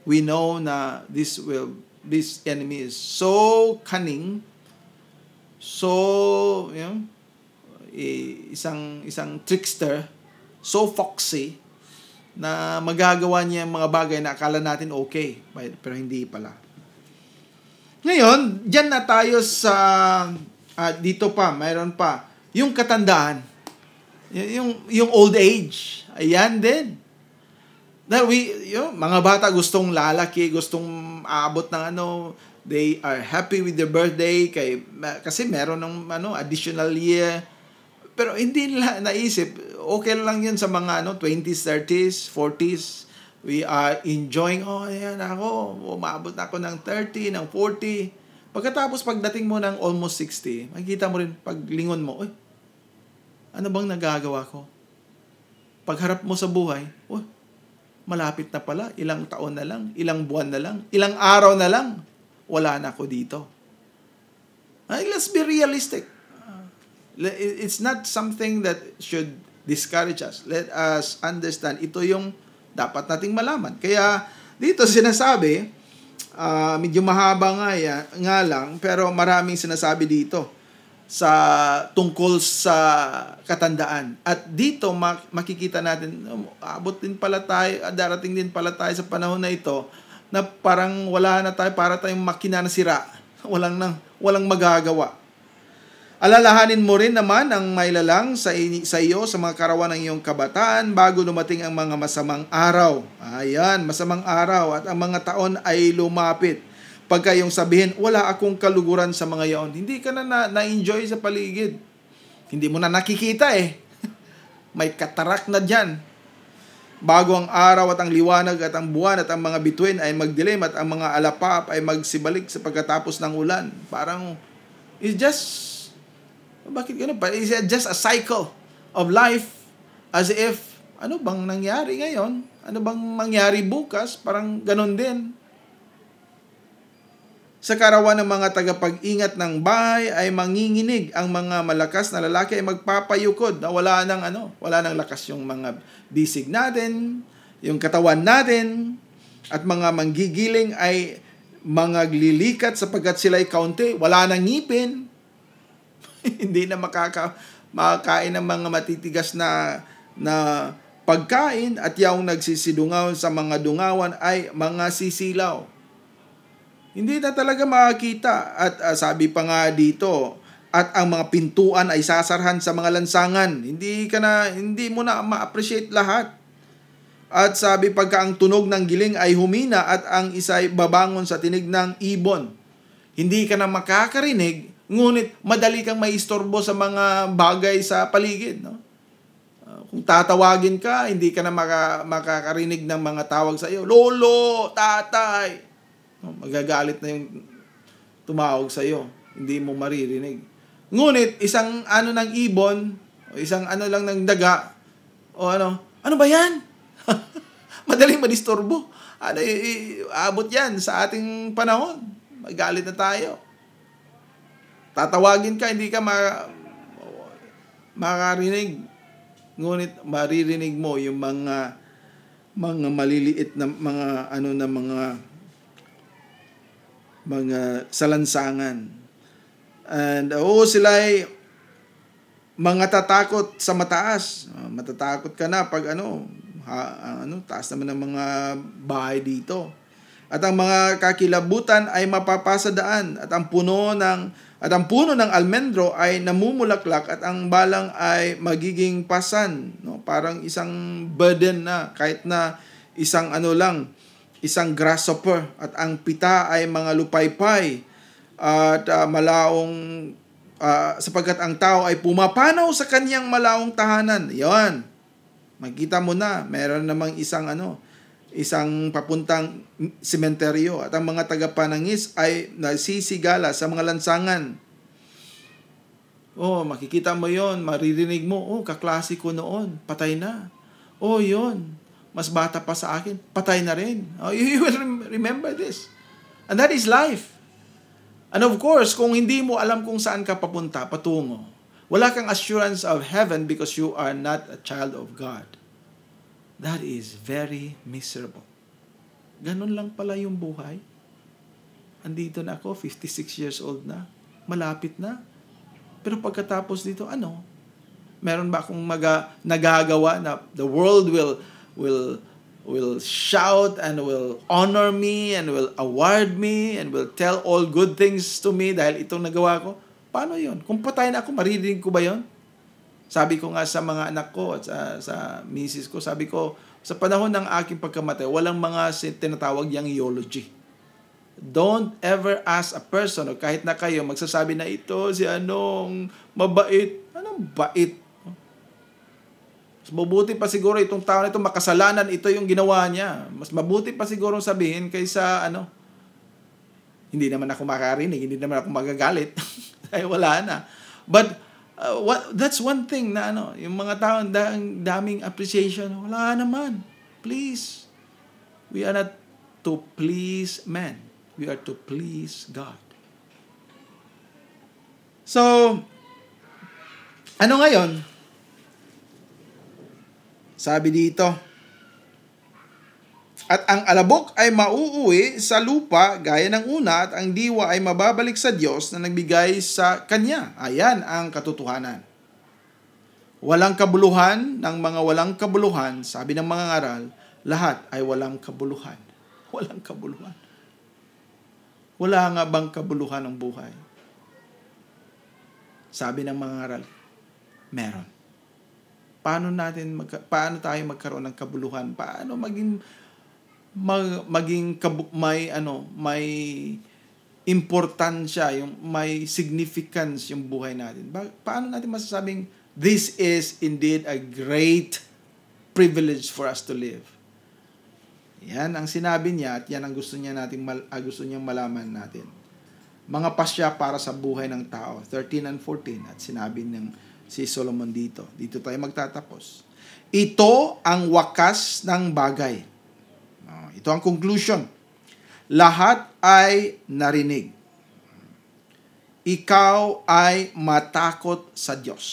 we know na this enemy is so cunning, so isang trickster, so foxy, na magagawa niya mga bagay na akala natin okay, pero hindi pala. Ngayon, diyan na tayo sa dito pa, mayroon pa yung katandaan, yung old age. Ayan din. Dahil mga bata gustong lalaki, gustong aabot ng They are happy with their birthday kasi meron ng additional year. Pero hindi nila naisip, okay lang yun sa mga 20s, 30s, 40s. We are enjoying, ayan ako, umabot na ako ng 30, ng 40. Pagkatapos pagdating mo ng almost 60, makikita mo rin paglingon mo, ano bang nagagawa ko? Pagharap mo sa buhay, malapit na pala, ilang taon na lang, ilang buwan na lang, ilang araw na lang, wala na ako dito. Let's be realistic. It's not something that should discourage us. Let us understand, ito yung dapat nating malaman. Kaya dito sinasabi, medyo mahaba nga lang, pero maraming sinasabi dito sa tungkol sa katandaan. At dito makikita natin, abot din pala tayo, darating din pala tayo sa panahon na ito na parang wala na tayo, para tayong makina na sira. Walang magagawa. Alalahanin mo rin naman ang mailalang sa iyo sa mga karawan ng iyong kabataan bago dumating ang mga masamang araw. Ayan, masamang araw at ang mga taon ay lumapit. Pagka yung sabihin, wala akong kaluguran sa mga yaon, hindi ka na-enjoy sa paligid. Hindi mo na nakikita May katarak na dyan. Bago ang araw at ang liwanag at ang buwan at ang mga bituin ay magdilim at ang mga alapap ay magsibalik sa pagkatapos ng ulan. Parang, it's bakit ganun? It's just a cycle of life as if, ano bang nangyari ngayon? Ano bang mangyari bukas? Parang ganun din. Sa karawan ng mga tagapag-ingat ng bahay ay manginginig. Ang mga malakas na lalaki ay magpapayukod na wala nang lakas yung mga bisig natin, yung katawan natin, at mga manggigiling ay mga glilikat sapagkat sila'y kaunti, wala nang ngipin. Hindi na makakain ng mga matitigas na pagkain, at yung nagsisidungaw sa mga dungawan ay mga sisilaw. Hindi na talaga makakita. At sabi pa nga dito, at ang mga pintuan ay sasarhan sa mga lansangan. Hindi mo na ma-appreciate lahat. At sabi pagka ang tunog ng giling ay humina at ang isa'y babangon sa tinig ng ibon. Hindi ka na makakarinig, ngunit madali kang maistorbo sa mga bagay sa paligid. Kung tatawagin ka, hindi ka na makakarinig ng mga tawag sa iyo. Lolo, tatay. Magagalit na yung tumawag sa iyo. Hindi mo maririnig. Ngunit, isang ng ibon, o isang lang ng daga, o ano ba yan? Madaling madisturbo. Abot yan sa ating panahon. Magalit na tayo. Tatawagin ka, hindi ka makarinig. Ngunit maririnig mo yung mga maliliit na mga salansangan. And sila'y mga tatakot sa mataas. Matatakot ka na pag taas naman ng mga bahay dito. At ang mga kakilabutan ay mapapasadaan, at ang puno ng almendro ay namumulaklak, at ang balang ay magiging pasan. Parang isang burden na, kahit na isang isang grasshopper. At ang pita ay mga lupaypay at malaong, sapagkat ang tao ay pumapanaw sa kanyang malaong tahanan. Yan. Makita mo na, meron namang isang papuntang sementeryo, at ang mga tagapanangis ay nasisigala sa mga lansangan. Makikita mo yon, maririnig mo, kaklase ko noon, patay na. Yon, mas bata pa sa akin, patay na rin. You will remember this. And that is life. And of course, kung hindi mo alam kung saan ka patungo, wala kang assurance of heaven because you are not a child of God. That is very miserable. Ganun lang pala yung buhay. Andito na ako, 56 years old na. Malapit na. Pero pagkatapos dito, meron ba akong nagagawa na the world will shout and will honor me and will award me and will tell all good things to me dahil itong nagawa ko? Paano yon? Kung patay na ako, maririnig ko ba yon? Sabi ko nga sa mga anak ko at sa misis ko, sabi ko, sa panahon ng aking pagkamatay, walang mga tinatawag yang eulogy. Don't ever ask a person, o kahit na kayo, magsasabi na ito, si anong mabait. Anong bait? Mas mabuti pa siguro itong tao na ito, makasalanan, ito yung ginawa niya. Mas mabuti pa siguro sabihin kaysa hindi naman ako makarinig, hindi naman ako magagalit. Ay wala na. But that's one thing na yung mga tao, daming appreciation. Wala naman. Please. We are not to please men. We are to please God. So, ano ngayon? Sabi dito, at ang alabok ay mauuwi sa lupa gaya ng una, at ang diwa ay mababalik sa Diyos na nagbigay sa kanya. Ayan ang katotohanan. Walang kabuluhan ng mga walang kabuluhan, sabi ng mga ngaral, lahat ay walang kabuluhan. Walang kabuluhan. Wala nga bang kabuluhan ng buhay? Sabi ng mga ngaral, meron. Paano tayo magkaroon ng kabuluhan? Paano maging may importansya, may significance yung buhay natin? Paano natin masasabing this is indeed a great privilege for us to live? Yan ang sinabi niya at yan ang gusto niyang malaman natin. Mga pasya para sa buhay ng tao, 13 and 14, at sinabi ng si Solomon dito. Dito tayo magtatapos. Ito ang wakas ng bagay. Ito ang conclusion. Lahat ay narinig. Ikaw ay matakot sa Diyos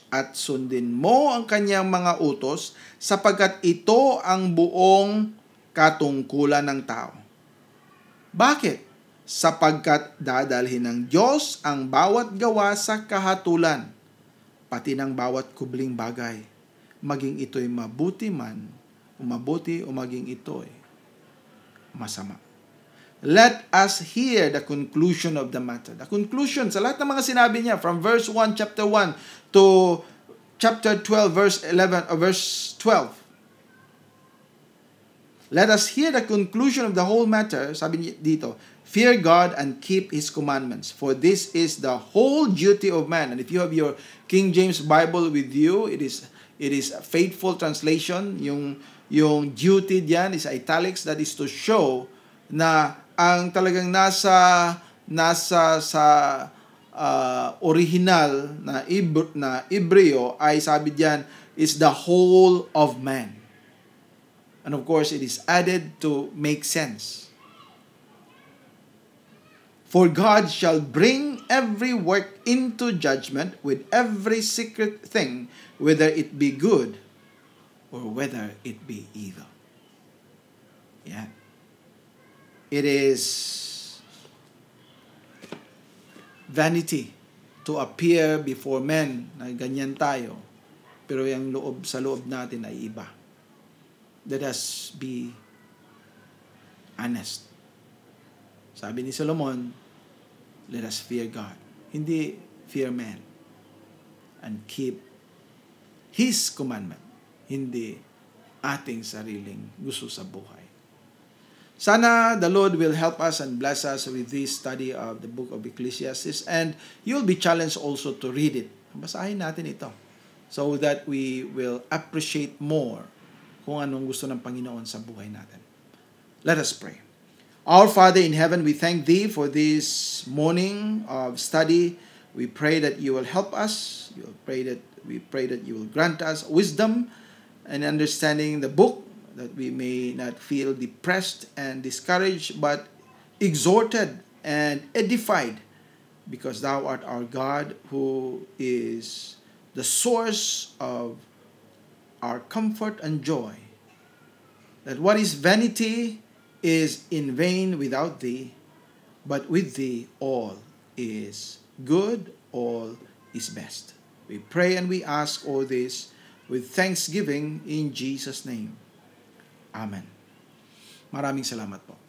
at sundin mo ang kanyang mga utos sapagkat ito ang buong katungkulan ng tao. Bakit? Sapagkat dadalhin ng Diyos ang bawat gawa sa kahatulan, pati ng bawat kubling bagay, maging ito'y mabuti man, o maging ito'y masama. Let us hear the conclusion of the matter. The conclusion, sa lahat ng mga sinabi niya, from verse 1, chapter 1, to chapter 12, verse 11, or verse 12, let us hear the conclusion of the whole matter. Sabi dito, fear God and keep His commandments, for this is the whole duty of man. And if you have your King James Bible with you, it is a faithful translation. Yung duty diyan is italics, that is to show na ang talagang nasa sa original na Hebreo ay sabi diyan is the whole of man. And of course, it is added to make sense. For God shall bring every work into judgment with every secret thing, whether it be good or whether it be evil. Yeah. It is vanity to appear before men na ganyan tayo, pero yung sa loob natin ay iba. Let us be honest. Sabi ni Solomon, let us fear God. Hindi fear man. And keep His commandment. Hindi ating sariling gusto sa buhay. Sana the Lord will help us and bless us with this study of the book of Ecclesiastes, and you'll be challenged also to read it. Basahin natin ito so that we will appreciate more kung anong gusto ng Panginoon sa buhay natin. Let us pray. Our Father in heaven, we thank Thee for this morning of study. We pray that You will help us. We pray that You will grant us wisdom and understanding the book, that we may not feel depressed and discouraged, but exhorted and edified, because Thou art our God, who is the source of our comfort and joy. That what is vanity is in vain without Thee, but with Thee all is good, all is best. We pray and we ask all this with thanksgiving in Jesus' name. Amen. Maraming salamat po.